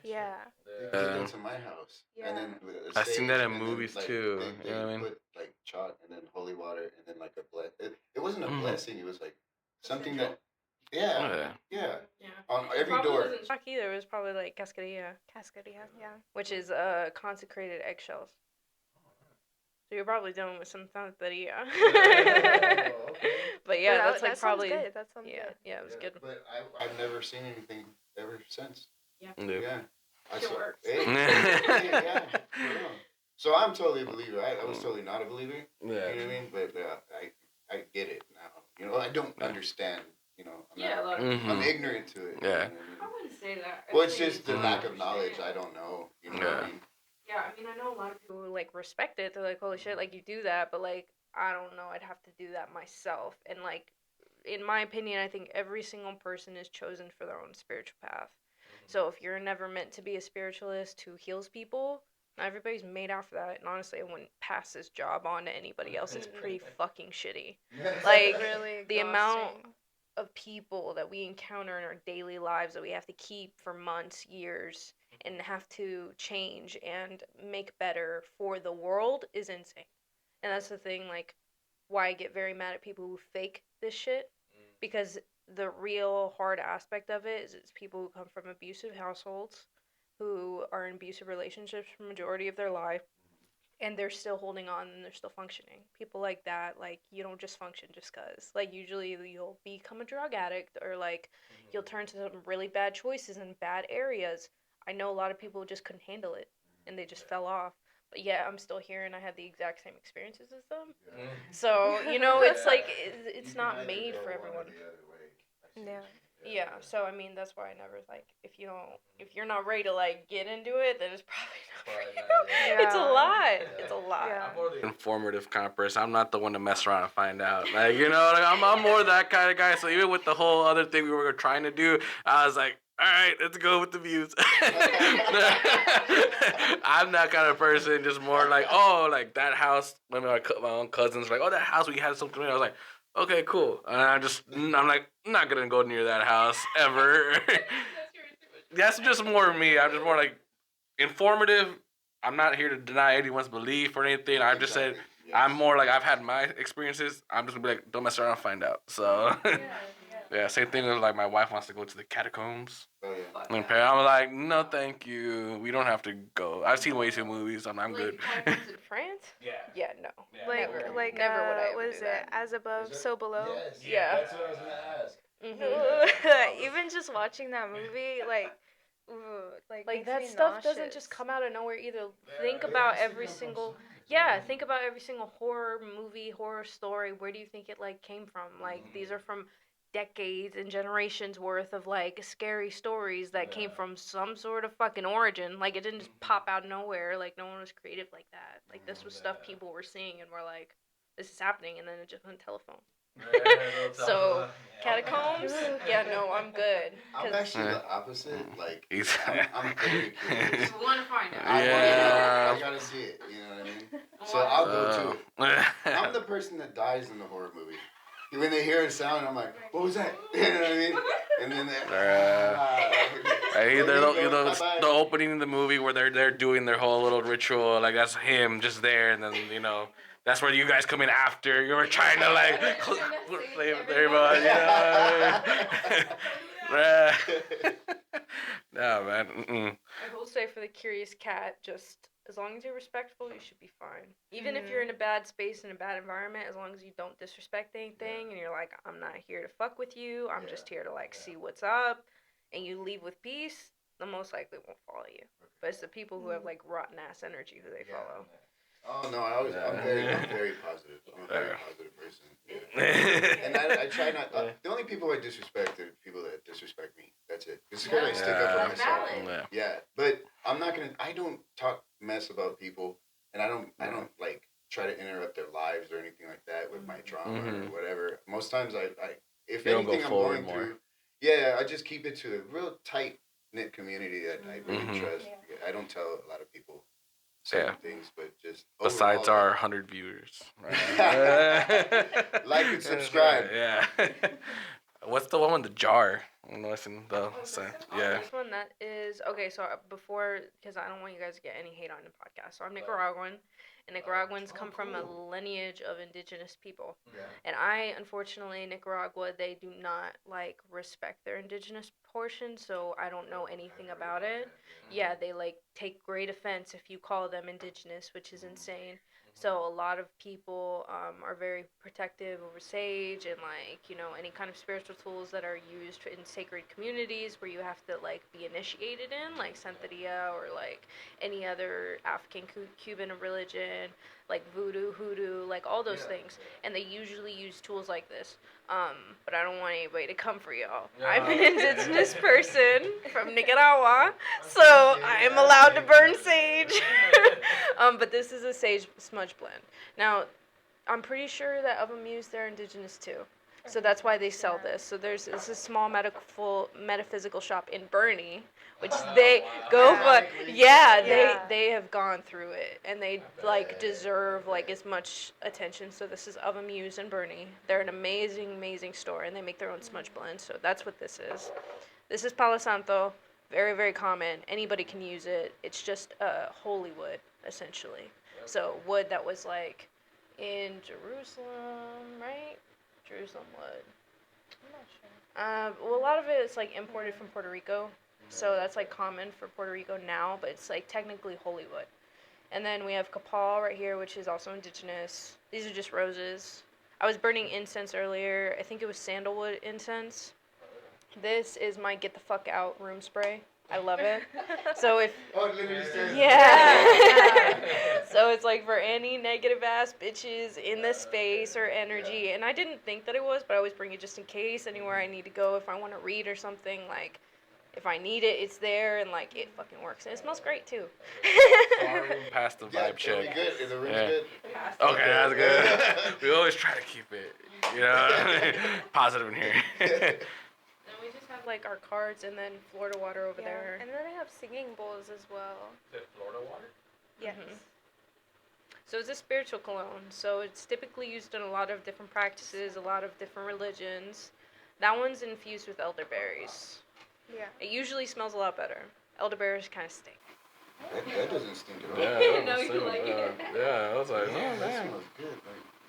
yeah. They did that to my house. Yeah. And then I've seen that in movies like, too. They You know what I mean? put like chalk and then holy water and then like it wasn't a blessing. It was like something that yeah. On every door. Wasn't chalk either. It was probably like cascarilla, Yeah. which is consecrated eggshells. So you're probably dealing with some santeria. But yeah, that's like that probably sounds good. That sounds yeah, good. yeah, it was good. But I've never seen anything ever since. Yeah. Yeah. It works. Hey, yeah. For real. So I'm totally a believer. I was totally not a believer. Yeah. You know what I mean? But I get it now. You know, I don't understand. You know, I'm ignorant to it. Yeah. You know what I mean? I wouldn't say that. Well, it's just the lack of knowledge. I don't know. You know what I mean? Yeah, I mean, I know a lot of people who like respect it. They're like, holy shit, like you do that, but like I don't know, I'd have to do that myself. And like, in my opinion, I think every single person is chosen for their own spiritual path. So if you're never meant to be a spiritualist who heals people, not everybody's made out for that. And honestly, I wouldn't pass this job on to anybody else. It's pretty fucking shitty. Like really the amount of people that we encounter in our daily lives that we have to keep for months, years, and have to change and make better for the world is insane. And that's the thing, like, why I get very mad at people who fake this shit. Because the real hard aspect of it is it's people who come from abusive households, who are in abusive relationships for the majority of their life, and they're still holding on and they're still functioning. People like that, like, you don't just function just because. Like, usually you'll become a drug addict or, like, you'll turn to some really bad choices in bad areas. I know a lot of people just couldn't handle it and they just fell off. But yeah, I'm still here and I had the exact same experiences as them. So, you know, it's like, it's not made for everyone. Yeah, so I mean that's why I never like if you're not ready to like get into it, then it's probably not for you. It's a lot. It's a lot. Yeah. I'm more the informative kind of person. I'm not the one to mess around and find out. Like, you know, like, I'm more that kind of guy. So even with the whole other thing we were trying to do, I was like, all right, let's go with the views. I'm that kind of person, just more like, oh, like that house. When my own cousins were like, oh, that house, we had something. I was like, okay, cool. And I'm like, I'm not gonna go near that house ever. That's just more me. I'm just more like informative. I'm not here to deny anyone's belief or anything. I just said I'm more like I've had my experiences. I'm just gonna be like, don't mess around and find out. So yeah, same thing with like my wife wants to go to the catacombs. Oh, yeah. And I'm like, no, thank you. We don't have to go. I've seen way too movies. I'm good. Catacombs in France? Yeah. Yeah, no. Yeah. Like, Never. Never would I ever what do is it? that. As above, so below. Yes. Yeah. That's what I was gonna ask. Mm-hmm. Even just watching that movie, like Like makes that me stuff doesn't nauseous. just come out of nowhere either. Yeah, Think it about has to every come from single somewhere. think about every single horror movie, horror story. Where do you think it like came from? Like these are from decades and generations worth of like scary stories that came from some sort of fucking origin. Like it didn't just pop out of nowhere. Like no one was creative like that. Like this was stuff people were seeing and were like, this is happening, and then it just went telephone. So catacombs? Yeah, no, I'm good. I'm actually the opposite. Like, He's I'm very curious. You want to find out. Yeah. I gotta see it. You know what I mean? So I'll go too. I'm the person that dies in the horror movie. When they hear a sound, I'm like, what was that? You know what I mean? And then the opening of the movie where they're doing their whole little ritual, like that's him just there, and then that's where you guys come in after. You're trying to like save everybody. No, man. Mm-mm. I will say for the curious cat, just as long as you're respectful, you should be fine. Even if you're in a bad space, in a bad environment, as long as you don't disrespect anything and you're like, I'm not here to fuck with you, I'm just here to like see what's up, and you leave with peace, they most likely won't follow you. But it's the people who have like rotten ass energy who they follow. Oh no, I'm very positive. I'm a very positive person. Yeah. And I try not. The only people I disrespect are people that disrespect me. That's it. It's good I stick up for myself. Yeah, but I'm not gonna. I don't talk mess about people, and I don't like try to interrupt their lives or anything like that with my drama or whatever. Most times I if you anything don't go I'm forward going more. through, yeah, I just keep it to a real tight knit community that I really trust. Yeah. I don't tell a lot of people certain things, but just besides overall, our 100 viewers, like and subscribe. Yeah. What's the one with the jar? I'm listening though. So, yeah. This one that is okay. So before, because I don't want you guys to get any hate on the podcast. So I'm Nicaraguan, and Nicaraguans come from a lineage of indigenous people. Yeah. And I, unfortunately, Nicaragua, they do not like respect their indigenous portion. So I don't know anything about it. Yeah, they like take great offense if you call them indigenous, which is insane. So a lot of people are very protective over sage and like any kind of spiritual tools that are used in sacred communities where you have to like be initiated in, like Santeria or like any other African Cuban religion, like voodoo, hoodoo, like all those things. And they usually use tools like this. But I don't want anybody to come for y'all. I'm an indigenous person from Nicaragua, so I am allowed to burn sage. But this is a sage smudge blend. Now, I'm pretty sure that Of Amuse, they're indigenous too. So that's why they sell this. So there's a small metaphysical shop in Bernie, which they go for. Yeah, they have gone through it, and they like deserve like as much attention. So this is Of Amuse in Bernie. They're an amazing store, and they make their own smudge blend. So that's what this is. This is Palo Santo. Very, very common. Anybody can use it. It's just holy wood, essentially. So wood that was like in Jerusalem, right? Jerusalem wood. I'm not sure. Well, a lot of it is like imported from Puerto Rico, so that's like common for Puerto Rico now, but it's like technically holy wood. And then we have Capal right here, which is also indigenous. These are just roses. I was burning incense earlier. I think it was sandalwood incense. This is my get the fuck out room spray. I love it. So if so it's like for any negative ass bitches in the space or energy, and I didn't think that it was, but I always bring it just in case anywhere I need to go if I want to read or something. Like if I need it, it's there, and like it fucking works, and it smells great too. Past the vibe check. Good. Is the room good? Okay, that's good. We always try to keep it, positive in here. Then we just have have like our cards and then Florida water over there. And then I have singing bowls as well. The Florida water? Yes. So it's a spiritual cologne. So it's typically used in a lot of different practices, a lot of different religions. That one's infused with elderberries. Yeah. It usually smells a lot better. Elderberries kind of stink. That doesn't stink at all. Yeah, No, you like it. Yeah, I was like, Yeah, oh that man. smells good.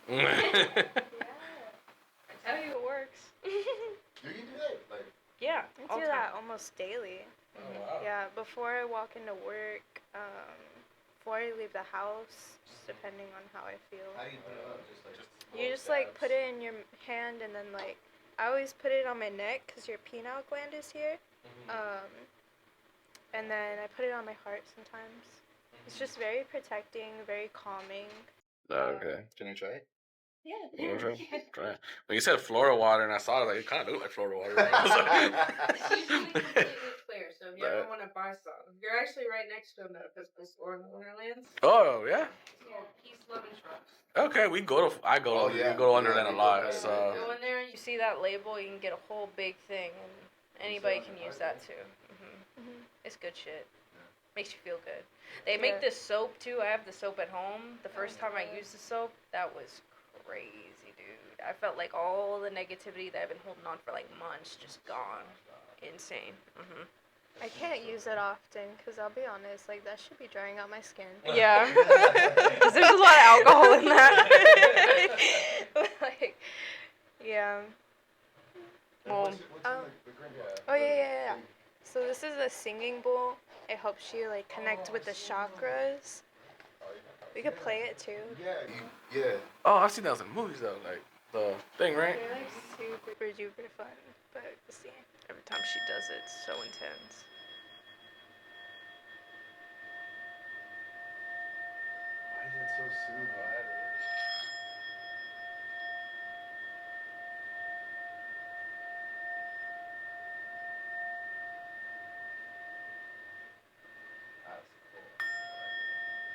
Like, I tell you, it works. do you do that? Like, Yeah, I do that almost daily. Oh, wow. Yeah, before I walk into work, before I leave the house, just depending on how I feel. how do you put it up? You just like put it in your hand and then like I always put it on my neck because your pineal gland is here. And then I put it on my heart sometimes. It's just very protecting, very calming. Okay. Can I try it? Yeah. Try it. When you said Florida water and I saw it, like, it kind of looked like Florida water. I was It's usually completely clear, so if you ever want to buy some, you're actually right next to a physical store in the Wonderlands. Oh, yeah? It's called Peace, Love, and Trust. Okay, we go to Oh, yeah. we go to Wonderland Yeah, a we lot, go so. Go in there and you see that label, you can get a whole big thing, and anybody can use that too. It's good shit. Makes you feel good. They make this soap too. I have the soap at home. The first time I used the soap, that was crazy, dude. I felt like all the negativity that I've been holding on for like months just gone. Insane. I can't use it often because I'll be honest, like that should be drying out my skin. Yeah. Because there's a lot of alcohol in that. Like, yeah. Well, Oh yeah. So this is a singing bowl. It helps you like connect with the chakras. We could play it too. Yeah. Oh, I've seen those in movies, though. Like, the thing, right? They're like super duper fun. But we'll see. every time she does it, it's so intense. Why is it so soothing?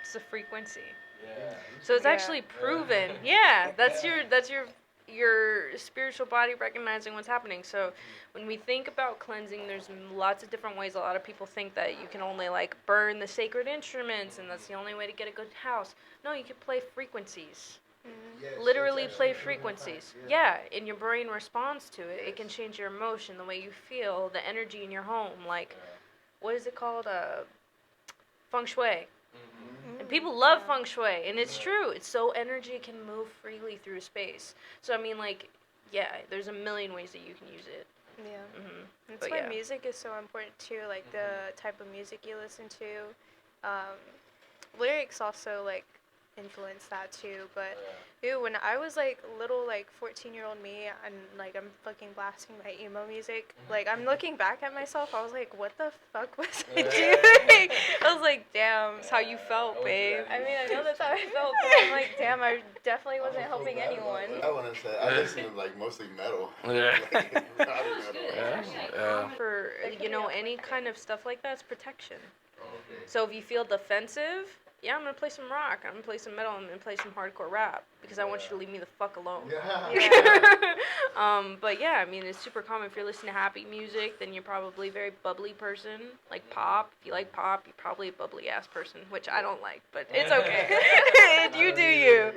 It's the frequency. Yeah. So it's Yeah. actually proven. Yeah, that's your spiritual body recognizing what's happening. So when we think about cleansing, there's lots of different ways. A lot of people think that you can only like burn the sacred instruments and that's the only way to get a good house. No, you can play frequencies. Literally play frequencies. Yeah, and your brain responds to it. It can change your emotion, the way you feel, the energy in your home. Like, what is it called? Feng shui. And people love feng shui, and it's true. It's so energy can move freely through space. So I mean, like, yeah, there's a million ways that you can use it. Yeah. That's But why yeah. music is so important too. Like the type of music you listen to. Lyrics also like influence that too. But dude, when I was like little, like 14-year-old me, and like I'm fucking blasting my emo music. Like I'm looking back at myself, I was like, what the fuck was I doing? I was like, damn, it's how you felt, babe. I mean, I know that's how I felt, but I'm like, damn, I definitely wasn't helping anyone. I want to say I listen to like mostly metal. Yeah. Like, heavy metal. Yeah. For any kind of stuff like that, it's protection. So if you feel defensive, yeah, I'm gonna play some rock. I'm gonna play some metal. I'm gonna play some hardcore rap because I want you to leave me the fuck alone. But yeah, I mean, it's super common. If you're listening to happy music, then you're probably a very bubbly person. Like pop. If you like pop, you're probably a bubbly ass person, which I don't like, but it's okay. You do you.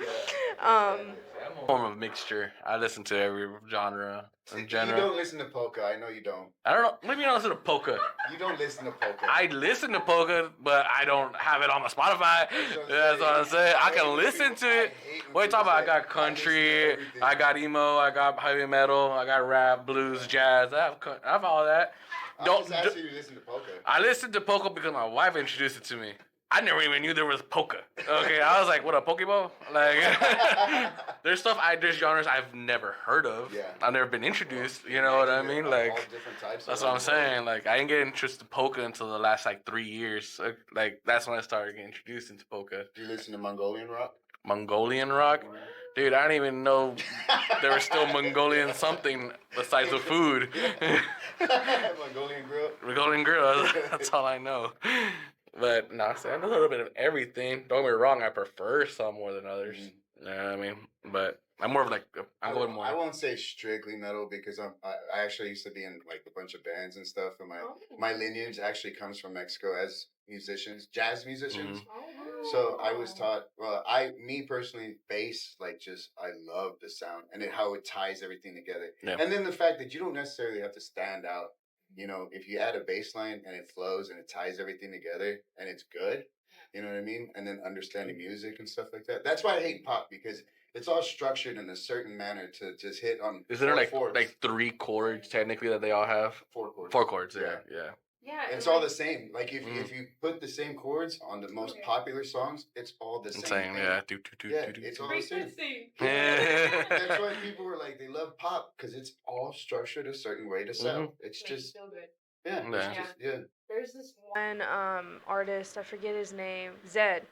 Form of mixture. I listen to every genre in You general. don't listen to polka. I know you don't. I don't know. Maybe I don't listen to polka. You don't listen to polka. I listen to polka, but I don't have it on my Spotify. That's what I'm saying. I can listen to it. What are you talking about? I got country, I got emo, I got heavy metal, I got rap, blues, jazz. I have all that. I just asked you to listen to polka. I listened to polka because my wife introduced it to me. I never even knew there was polka. Okay, I was like, what, a Pokeball? Like, there's genres I've never heard of. Yeah. I've never been introduced. You know what I mean? All Like, different types that's of what I'm saying. Like, I didn't get introduced to polka until the last like 3 years. Like, that's when I started getting introduced into polka. Do you listen to Mongolian rock? Mongolian rock, dude. I didn't even know there was still Mongolian something besides the food. Mongolian grill. Mongolian grill. That's all I know. But no, I know a little bit of everything. Don't get me wrong, I prefer some more than others. You know what I mean? But I'm more of like I'm going more. I won't say strictly metal because I actually used to be in like a bunch of bands and stuff, and my lineage actually comes from Mexico as musicians, jazz musicians. So I was taught. Well, me personally, bass, like just I love the sound and how it ties everything together. Yeah. And then the fact that you don't necessarily have to stand out. You know, if you add a bass line and it flows and it ties everything together and it's good, you know what I mean? And then understanding music and stuff like that. That's why I hate pop, because it's all structured in a certain manner to just hit on. Is there like 3 chords technically that they all have? 4 chords. 4 chords. Yeah. Yeah, it's all the same. Like if you put the same chords on the most popular songs, it's all the same thing. Yeah. It's all the same. Yeah. That's why people were like, they love pop because it's all structured a certain way to sell. It's just so good. yeah. Yeah. It's just, yeah. There's this One artist, I forget his name, Zed.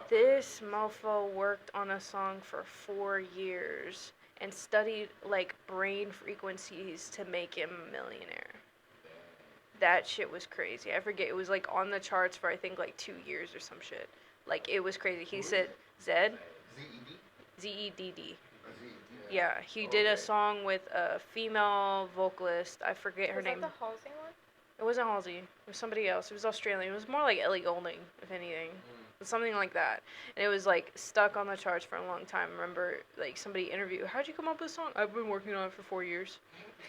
This mofo worked on a song for 4 years and studied like brain frequencies to make him a millionaire. That shit was crazy. I forget, it was like on the charts for I think like 2 years or some shit. Like it was crazy. He said Zed. Zedd. Yeah, he did a song with a female vocalist. I forget her name. Was that the Halsey one? It wasn't Halsey. It was somebody else. It was Australian. It was more like Ellie Goulding, if anything. Something like that. And it was like stuck on the charts for a long time. I remember like somebody interviewed, how'd you come up with this song? I've been working on it for 4 years.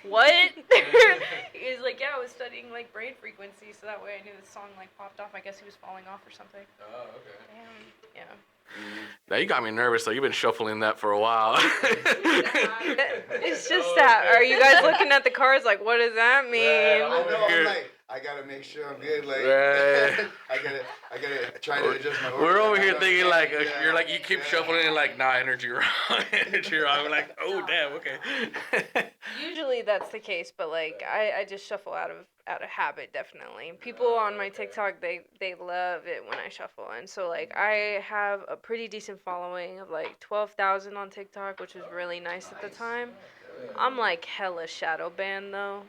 What? He was like, yeah, I was studying like brain frequency, so that way I knew the song like popped off. I guess he was falling off or something. Oh, okay. Damn. Yeah. Now you got me nervous. So you've been shuffling that for a while. It's just that. Are you guys looking at the cards like, what does that mean? I know. I'm like, I gotta make sure I'm good. Like, Right. I gotta try to adjust my. We're over here thinking like Yeah, you're like you keep yeah. shuffling and like energy wrong, energy wrong. We're like, oh damn, okay. Usually that's the case, but like I just shuffle out of habit, definitely. People on my TikTok, they love it when I shuffle, and so like I have a pretty decent following of like 12,000 on TikTok, which was really nice at the time. I'm like hella shadow banned though,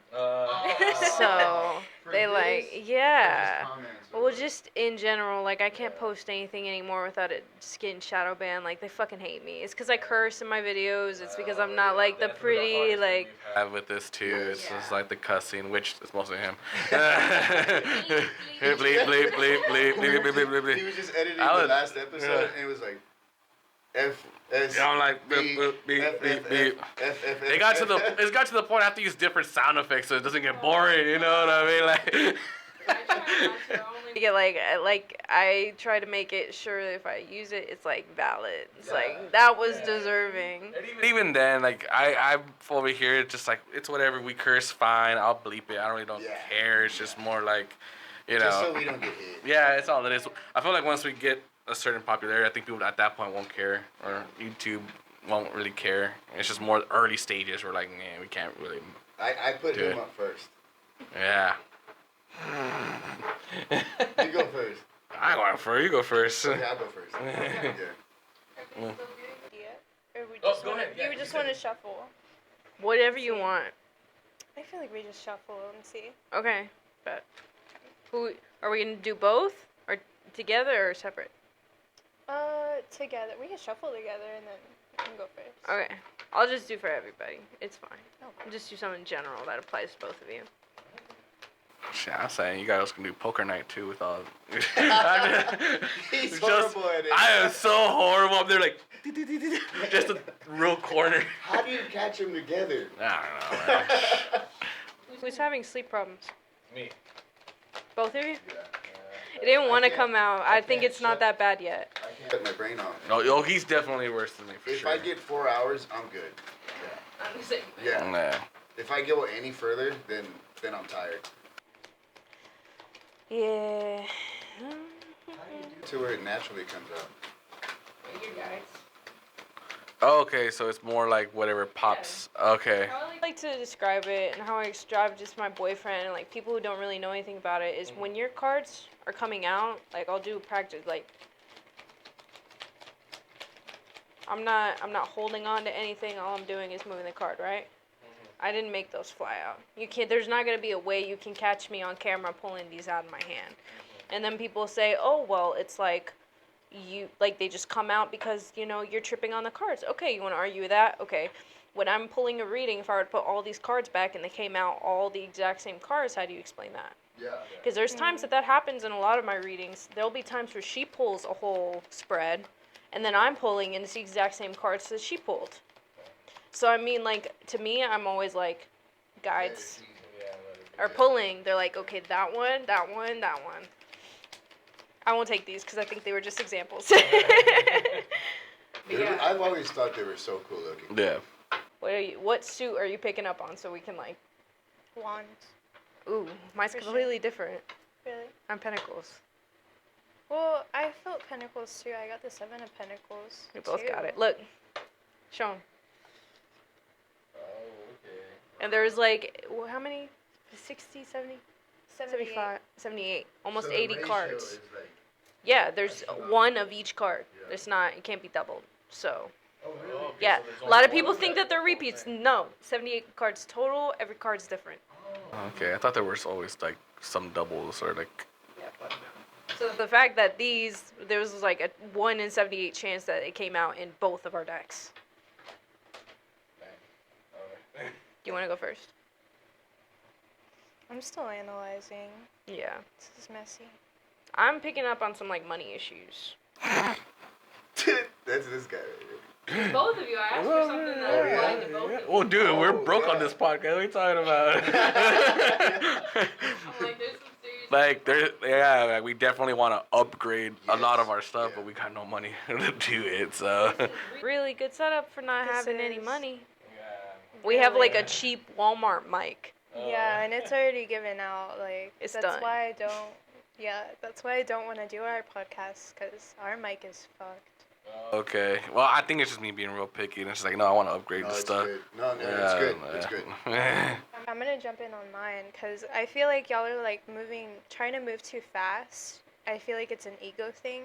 so they like yeah. Well, just in general, like I can't post anything anymore without it just getting shadow banned. Like they fucking hate me. It's because I curse in my videos. It's because I'm not like the pretty like. Have with this too, it's just like the cussing, which is mostly him. bleep bleep bleep bleep bleep bleep bleep bleep. He was just editing the last episode, and it was like F S. Yeah, I'm like beep beep beep beep. It got to the point I have to use different sound effects so it doesn't get boring. You know what I mean? Like. Yeah, like I try to make it sure that if I use it, it's like valid. It's like that was deserving. And even then, like I'm over here, it's just like it's whatever. We curse, fine. I'll bleep it. I really don't care. It's just more like, you know. Just so we don't get hit. Yeah, it's all it is. I feel like once we get a certain popularity, I think people at that point won't care, or YouTube won't really care. It's just more early stages where like, man, we can't really. I put him up first. Yeah. You go first. I go first. You go first. Okay, I'll go first. Yeah. Or we Oh, just go wanna, ahead. Yeah, you just you want to said shuffle. Whatever you want. I feel like we just shuffle and see. Okay, but who are we gonna do both or together or separate? Together. We can shuffle together and then you can go first. Okay, I'll just do for everybody. It's fine. Okay. I'll just do something general that applies to both of you. Shit, I'm saying you guys can do poker night too with all. He's horrible at it. I am so horrible. I'm there like just a real corner. How do you catch them together? I don't know. Man. Who's having sleep problems? Me. Both of you? It didn't want to can't- come out. I think can't it's not that bad yet. I can't shut my brain off. No, he's definitely worse than me for If sure. I get 4 hours, I'm good. I'm the same. Yeah. Yeah. If I go any further, then I'm tired. Yeah. To where it naturally comes out. You guys. Okay, so it's more like whatever pops. Okay. How I like to describe it and how I describe just my boyfriend and like people who don't really know anything about it is when your cards are coming out, like I'll do practice like I'm not holding on to anything, all I'm doing is moving the card, right? I didn't make those fly out. You can't there's not gonna be a way you can catch me on camera pulling these out of my hand. And then people say, oh well it's like you like they just come out because you're tripping on the cards. Okay, you want to argue with that? Okay. When I'm pulling a reading, if I were to put all these cards back and they came out all the exact same cards, how do you explain that? Yeah. Because there's times that happens in a lot of my readings. There'll be times where she pulls a whole spread, and then I'm pulling, and it's the exact same cards that she pulled. So, I mean, like, to me, I'm always like, guides are pulling. They're like, okay, that one, that one, that one. I won't take these because I think they were just examples. Yeah. I've always thought they were so cool looking. Yeah. What suit are you picking up on so we can, like... Wands. Ooh, mine's For completely different. Really? I'm Pentacles. Well, I felt Pentacles too. I got the 7 of Pentacles. We both too. got it. Look. Show them. Oh, okay. And there's like, how many? 60, 70? 78. 75, 78. Almost So the 80 ratio cards. is like, Yeah, there's That's about one it. of each card. Yeah. There's not, it can't be doubled. So, oh really? Okay, yeah. so there's A lot only of people one think that they're the whole repeats. thing. No. 78 cards total. Every card's different. Okay, I thought there was always like some doubles or like. So the fact that there was like a 1 in 78 chance that it came out in both of our decks. Okay. Do you want to go first? I'm still analyzing. Yeah. This is messy. I'm picking up on some like money issues. That's this guy right here. Both of you. I asked Well, for something that Oh, yeah. applied to both of you. Well, dude, we're Oh, broke on yeah. this podcast. What are you talking about? I'm like, there's some serious... Like like we definitely want to upgrade a lot of Yes, our stuff, yeah. but we got no money to do it. So Really good setup for not This having any is- money. Yeah. We have like a Really? cheap Walmart mic. Yeah, and it's already given out. Like, It's that's done. why I don't. Yeah, that's why I don't want to do our podcast because our mic is fucked. okay, well, I think it's just me being real picky, and it's just like, no, I want to upgrade No, the it's stuff. good. No, it's good. It's good. I'm gonna jump in on mine because I feel like y'all are like trying to move too fast. I feel like it's an ego thing.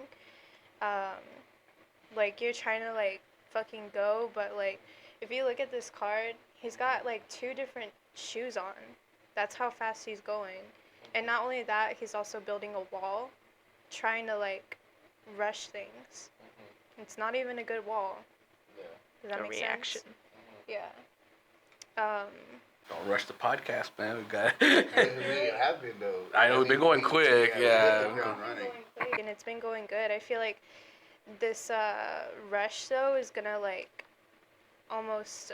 Like you're trying to like fucking go, but like if you look at this card, he's got like 2 different shoes on. That's how fast he's going. And not only that, he's also building a wall, trying to like rush things. It's not even a good wall. Yeah. Does that A make reaction. sense? Yeah. Don't rush the podcast, man. We got. We have been though. I know we've been going quick. we Yeah. hit the ground running. And it's been going good. I feel like this rush though is gonna like almost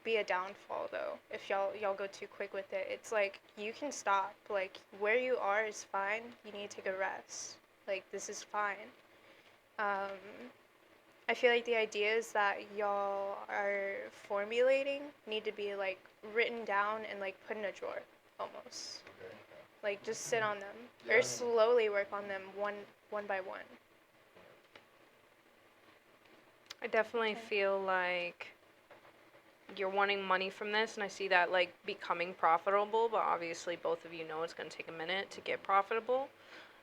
be a downfall though if y'all go too quick with it. It's like you can stop. Like where you are is fine. You need to take a rest. Like this is fine. I feel like the ideas that y'all are formulating need to be like written down and like put in a drawer almost. Like just sit on them or slowly work on them one by one. I definitely feel like you're wanting money from this, and I see that like becoming profitable, but obviously both of you know it's going to take a minute to get profitable.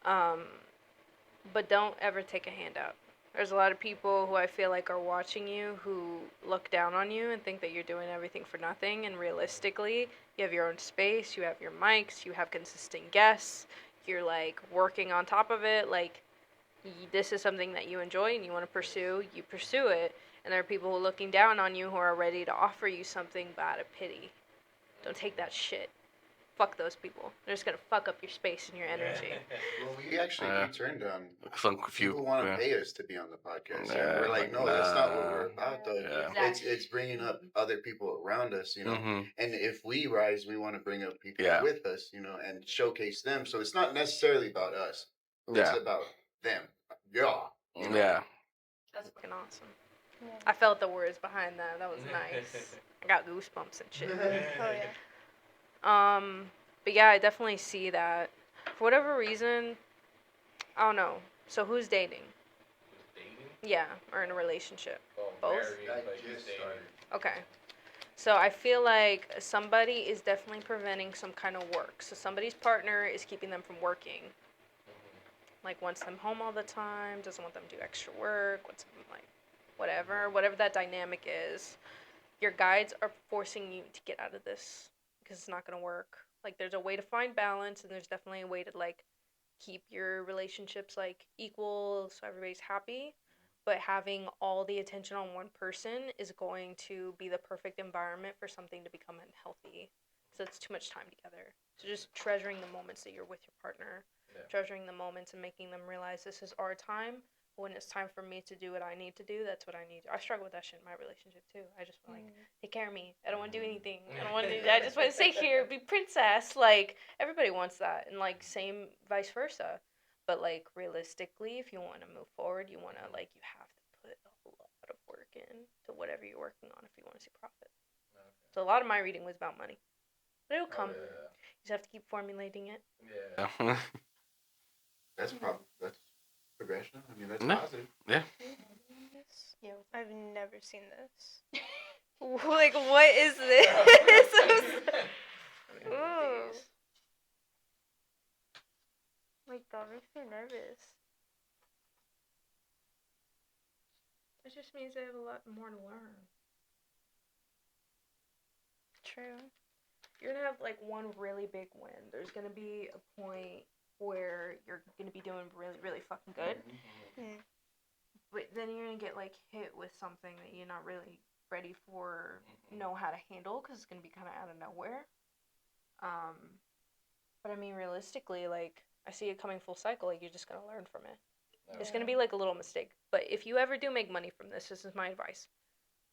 But don't ever take a handout. There's a lot of people who I feel like are watching you who look down on you and think that you're doing everything for nothing, and realistically, you have your own space, you have your mics, you have consistent guests, you're like working on top of it, like this is something that you enjoy and you want to pursue, you pursue it. And there are people who are looking down on you who are ready to offer you something but out of pity. Don't take that shit. Fuck those people. They're just gonna fuck up your space and your energy. Well, we actually turned on. Some few. People want to pay us to be on the podcast. Yeah, We're like, no, that's not what we're about, though. Yeah. It's bringing up other people around us, you know. Mm-hmm. And if we rise, we want to bring up people Yeah. with us, you know, and showcase them. So it's not necessarily about us. Yeah. It's about them. Y'all. You know? Yeah. That's fucking awesome. Yeah. I felt the words behind that. That was nice. I got goosebumps and shit. Oh yeah. But yeah, I definitely see that. For whatever reason, I don't know. So who's dating? Dating? Yeah, or in a relationship. Oh, Both? married, I like, he's just dating. started. Okay. So I feel like somebody is definitely preventing some kind of work. So somebody's partner is keeping them from working. Like wants them home all the time, doesn't want them to do extra work, wants them like whatever that dynamic is. Your guides are forcing you to get out of this because it's not going to work. Like there's a way to find balance, and there's definitely a way to like keep your relationships like equal so everybody's happy, but having all the attention on one person is going to be the perfect environment for something to become unhealthy. So it's too much time together. So just treasuring the moments that you're with your partner, treasuring the moments and making them realize this is our time. When it's time for me to do what I need to do, that's what I need. I struggle with that shit in my relationship too. I just want like take care of me. I don't want to do anything. I don't want to do. I just want to stay here, be princess. Like everybody wants that, and like same vice versa. But like realistically, if you want to move forward, you want to like you have to put a lot of work in to whatever you're working on if you want to see profit. Okay. So a lot of my reading was about money, but it'll come. You just have to keep formulating it. Yeah. That's progression. I mean, that's positive. Yeah. Yeah, I've never seen this. Like, what is this? Ooh. Like, that makes me nervous. It just means they have a lot more to learn. True. You're gonna have like one really big win. There's gonna be a point where you're gonna be doing really, really fucking good. Mm. But then you're gonna get like hit with something that you're not really ready for, know how to handle, because it's gonna be kind of out of nowhere. But I mean, realistically, like I see it coming full cycle. Like you're just gonna learn from it. Yeah. There's gonna be like a little mistake, but if you ever do make money from this is my advice: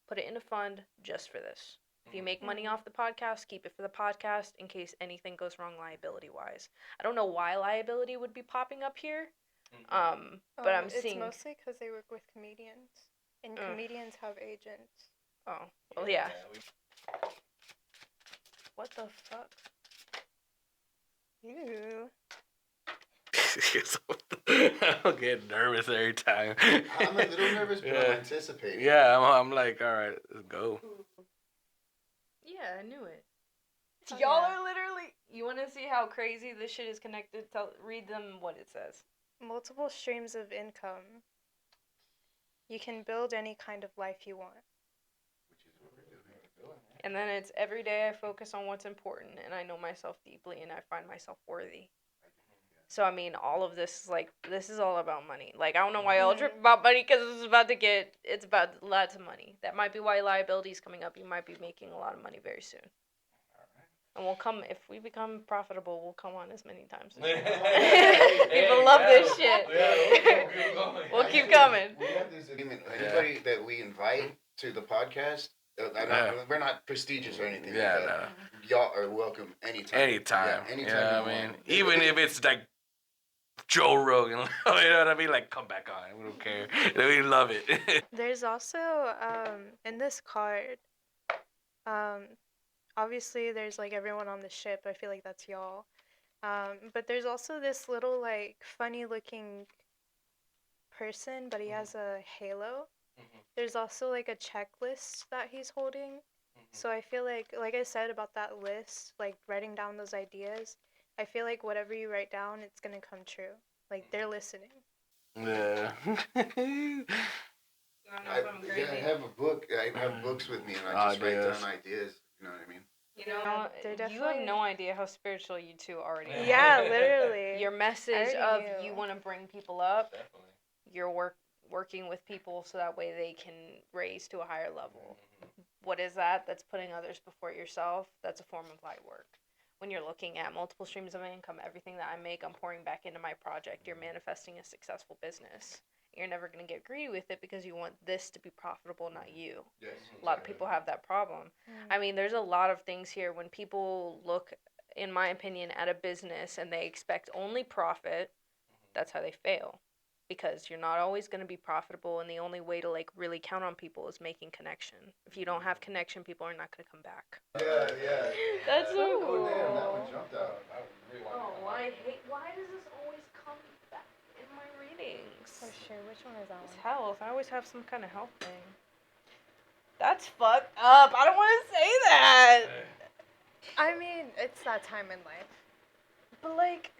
put it in a fund just for this. If you make money off the podcast, keep it for the podcast in case anything goes wrong liability-wise. I don't know why liability would be popping up here, but I'm seeing... It's mostly because they work with comedians, and comedians have agents. Oh, well, yeah. What the fuck? Ew. I'm getting nervous every time. I'm a little nervous, but I'm anticipating. Yeah, I'm like, all right, let's go. Yeah, I knew it. Oh, Y'all are literally... You want to see how crazy this shit is connected? Read them what it says. Multiple streams of income. You can build any kind of life you want. Which is what we're doing. And then it's every day I focus on what's important, and I know myself deeply, and I find myself worthy. So, I mean, all of this is like, this is all about money. Like, I don't know why y'all trip about money, because it's about lots of money. That might be why liability is coming up. You might be making a lot of money very soon. And we'll come, if we become profitable, we'll come on as many times as people love this shit. We'll keep coming. We have this agreement. Anybody that we invite to the podcast, we're not prestigious or anything. Yeah, like that. Y'all are welcome anytime. Anytime. Yeah, anytime. Yeah, I mean, even if it's like Joe Rogan, you know what I mean? Like, come back on. We don't care. We love it. There's also, in this card, obviously there's like everyone on the ship. I feel like that's y'all. But there's also this little like funny looking person, but he has a halo. There's also like a checklist that he's holding. So I feel like I said about that list, like writing down those ideas, I feel like whatever you write down, it's gonna come true. Like they're listening. Yeah. I have a book. I have books with me, and I just write down ideas. You know what I mean? You know, you have no idea how spiritual you two already are. Yeah, literally. Your message of you want to bring people up. Definitely. You're working with people so that way they can raise to a higher level. What is that? That's putting others before yourself. That's a form of light work. When you're looking at multiple streams of income, everything that I make, I'm pouring back into my project. You're manifesting a successful business. You're never going to get greedy with it because you want this to be profitable, not you. Yes. A lot of people have that problem. I mean, there's a lot of things here. When people look, in my opinion, at a business and they expect only profit, that's how they fail. Because you're not always going to be profitable, and the only way to like really count on people is making connection. If you don't have connection, people are not going to come back. Yeah. That's so cool. Oh, damn, that one jumped out. Why does this always come back in my readings? For sure. Which one is that It's one? health. I always have some kind of health thing. That's fucked up. I don't want to say that. I mean, it's that time in life. But like,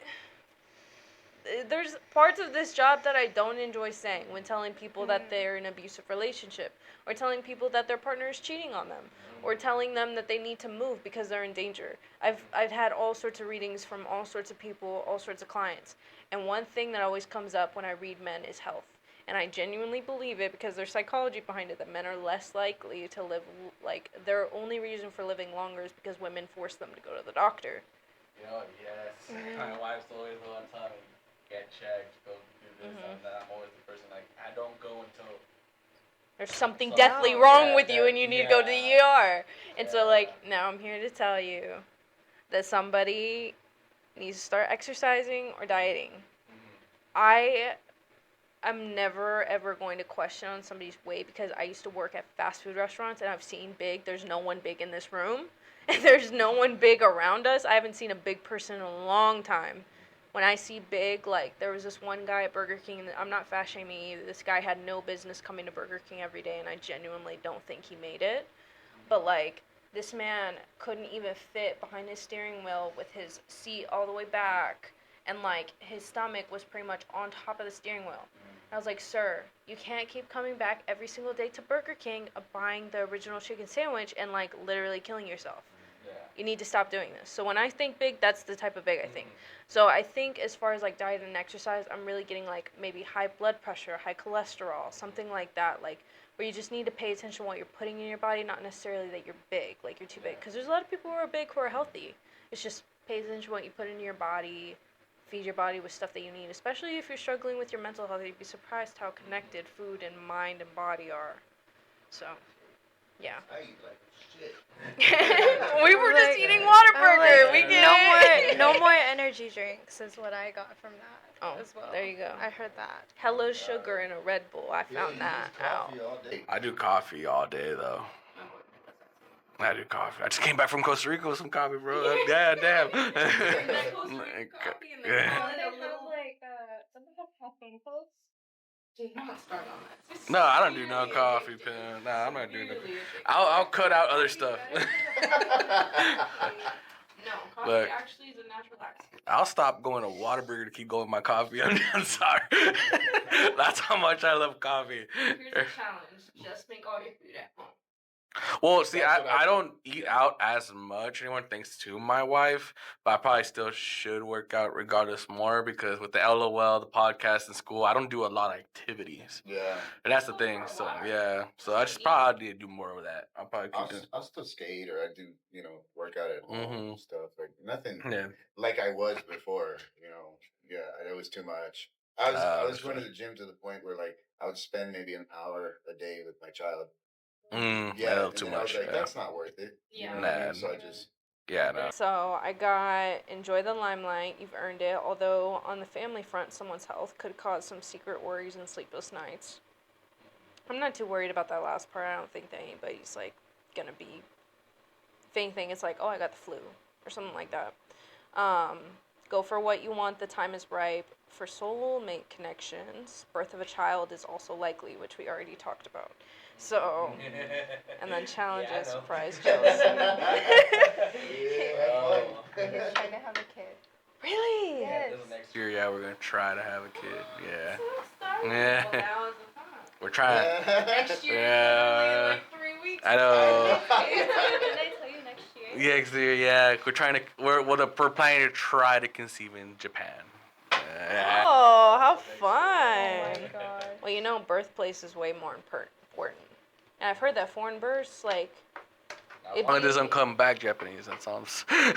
there's parts of this job that I don't enjoy saying when telling people that they're in an abusive relationship, or telling people that their partner is cheating on them, or telling them that they need to move because they're in danger. I've had all sorts of readings from all sorts of people, all sorts of clients, and one thing that always comes up when I read men is health. And I genuinely believe it because there's psychology behind it that men are less likely to live, like, their only reason for living longer is because women force them to go to the doctor. Yes. My wife's always the one telling me, get checked, go do this, and then I'm always the person like, I don't go until There's something deathly wrong with you and you need to go to the ER. And so, like, now I'm here to tell you that somebody needs to start exercising or dieting. I'm never, ever going to question on somebody's weight because I used to work at fast food restaurants and I've seen big. There's no one big in this room. And there's no one big around us. I haven't seen a big person in a long time. When I see big, like, there was this one guy at Burger King, and I'm not fat shaming either. This guy had no business coming to Burger King every day, and I genuinely don't think he made it. But, like, this man couldn't even fit behind his steering wheel with his seat all the way back. And, like, his stomach was pretty much on top of the steering wheel. I was like, sir, you can't keep coming back every single day to Burger King, buying the original chicken sandwich and, like, literally killing yourself. You need to stop doing this. So when I think big, that's the type of big I think. So I think as far as, like, diet and exercise, I'm really getting, like, maybe high blood pressure, high cholesterol, something like that, like, where you just need to pay attention to what you're putting in your body, not necessarily that you're big, like you're too big. Because there's a lot of people who are big who are healthy. It's just pay attention to what you put into your body, feed your body with stuff that you need, especially if you're struggling with your mental health. You'd be surprised how connected food and mind and body are. So, yeah. I eat like shit. We were just eating Whataburger. Like, We get no more energy drinks is what I got from that as well. There you go. I heard that. Hello sugar in a Red Bull. I found that out. I do coffee all day though. I do coffee. I just came back from Costa Rica with some coffee, bro. Yeah, damn. Coffee and then call it a little. Don't they have caffeine pills? Do not start on that. No, I don't do no coffee, pen. Nah, I'm not doing that. I'll cut out other stuff. No, coffee Look. actually is a natural laxative. I'll stop going to Whataburger to keep going with my coffee. I'm sorry. That's how much I love coffee. Here's the challenge. Just make all your food at home. Well, see, I don't eat out as much anymore thanks to my wife, but I probably still should work out regardless more because with the LOL, the podcast, and school, I don't do a lot of activities. Yeah. And that's the thing. So, yeah. So I just probably need to do more of that. I'll probably keep doing I'll still skate or I do, work out at home and stuff. Like nothing Yeah. like I was before, Yeah, it was too much. I was going to the gym to the point where like I would spend maybe an hour a day with my child. Yeah, too much. I was like, Yeah. that's not worth it. Yeah. You know what I mean? So I just No. So I got enjoy the limelight. You've earned it. Although on the family front, someone's health could cause some secret worries and sleepless nights. I'm not too worried about that last part. I don't think that anybody's like gonna be. If anything, it's like, oh, I got the flu or something like that. Go for what you want. The time is ripe for soulmate connections. Birth of a child is also likely, which we already talked about. So, and then challenges, surprise, jealousy. He's trying to have a kid. Really? Yes. Next year, yeah, we're going to try to have a kid. Yeah. So Yeah. well, now is the time. We're trying. Next year Yeah. is literally in like 3 weeks. I know. Didn't I tell you next year? Next year, yeah. We're trying to, we're planning to try to conceive in Japan. Yeah. Oh, how Oh fun. my god. Well, birthplace is way more important. And I've heard that foreign births, like, As long as it doesn't come back Japanese, that sounds. Then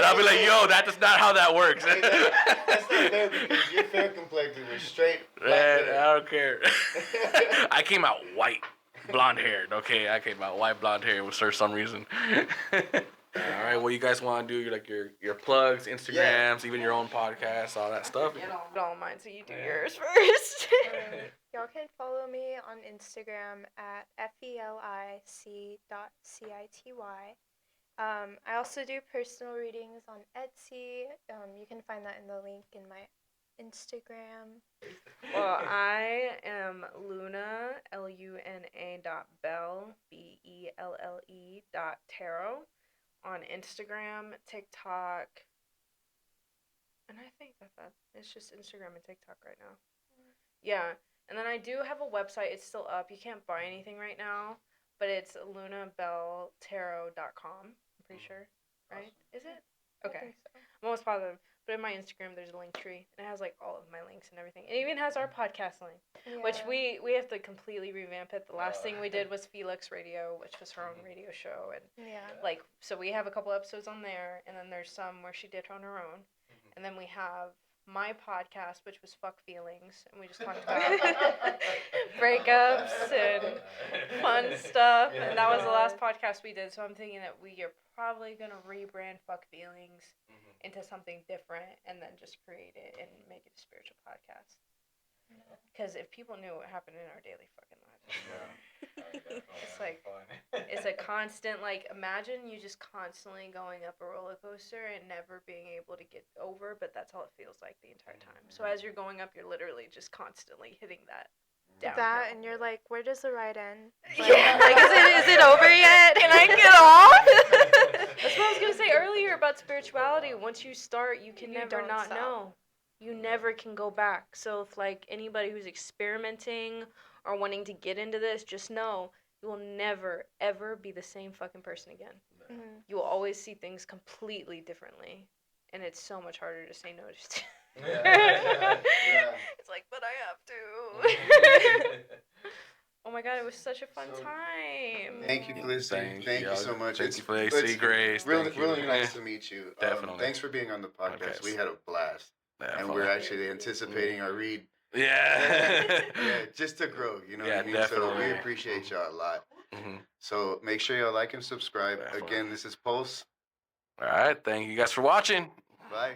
I'll be like, yo, that is not how that works. That's not fair because you're fair complected. We're straight. Man, I don't care. I came out white, blonde haired. Okay, I came out white, blonde haired for some reason. All right, what you guys want to do? Like your plugs, Instagrams, even your own podcast, all that stuff. Get all mine, so you do yours first. Y'all can follow me on Instagram at felic.city. I also do personal readings on Etsy. You can find that in the link in my Instagram. Well, I am Luna, Luna.bell, BELLE.tarot. on Instagram, TikTok, and I think that it's just Instagram and TikTok right now. Yeah, and then I do have a website. It's still up. You can't buy anything right now, but it's lunabelltarot.com. I'm pretty sure, right? Is it? Okay. I'm almost positive. But in my Instagram, there's a link tree, and it has like all of my links and everything. It even has our podcast link, which we have to completely revamp it. The last thing we did was Felix Radio, which was her own radio show, and like so we have a couple episodes on there, and then there's some where she did on her own, and then we have my podcast, which was Fuck Feelings, and we just talked about breakups and fun stuff, and that was the last podcast we did. So I'm thinking that we are probably gonna rebrand Fuck Feelings into something different, and then just create it and make it a spiritual podcast. Because if people knew what happened in our daily fucking lives, it's like it's a constant, like, imagine you just constantly going up a roller coaster and never being able to get over, but that's all it feels like the entire time. So as you're going up, you're literally just constantly hitting that downhill. That, and you're like, where does the ride end? Like, is it over yet? Can I get off? That's what I was gonna say earlier about spirituality. Once you start, you can never not know. You never can go back. So if like anybody who's experimenting or wanting to get into this, just know you will never ever be the same fucking person again. You will always see things completely differently, and it's so much harder to say no to. It's like, but I have to. Oh my god, it was such a fun time. Thank you, Felicity. Thank you so much. Thank you, Felicity Grace. Really nice to meet you. Definitely. Thanks for being on the podcast. We had a blast. Yeah, and we're actually anticipating our read. Yeah. Just to grow, you know what I mean? definitely. So we appreciate y'all a lot. So make sure y'all like and subscribe. Definitely. Again, this is Pulse. All right. Thank you guys for watching. Bye.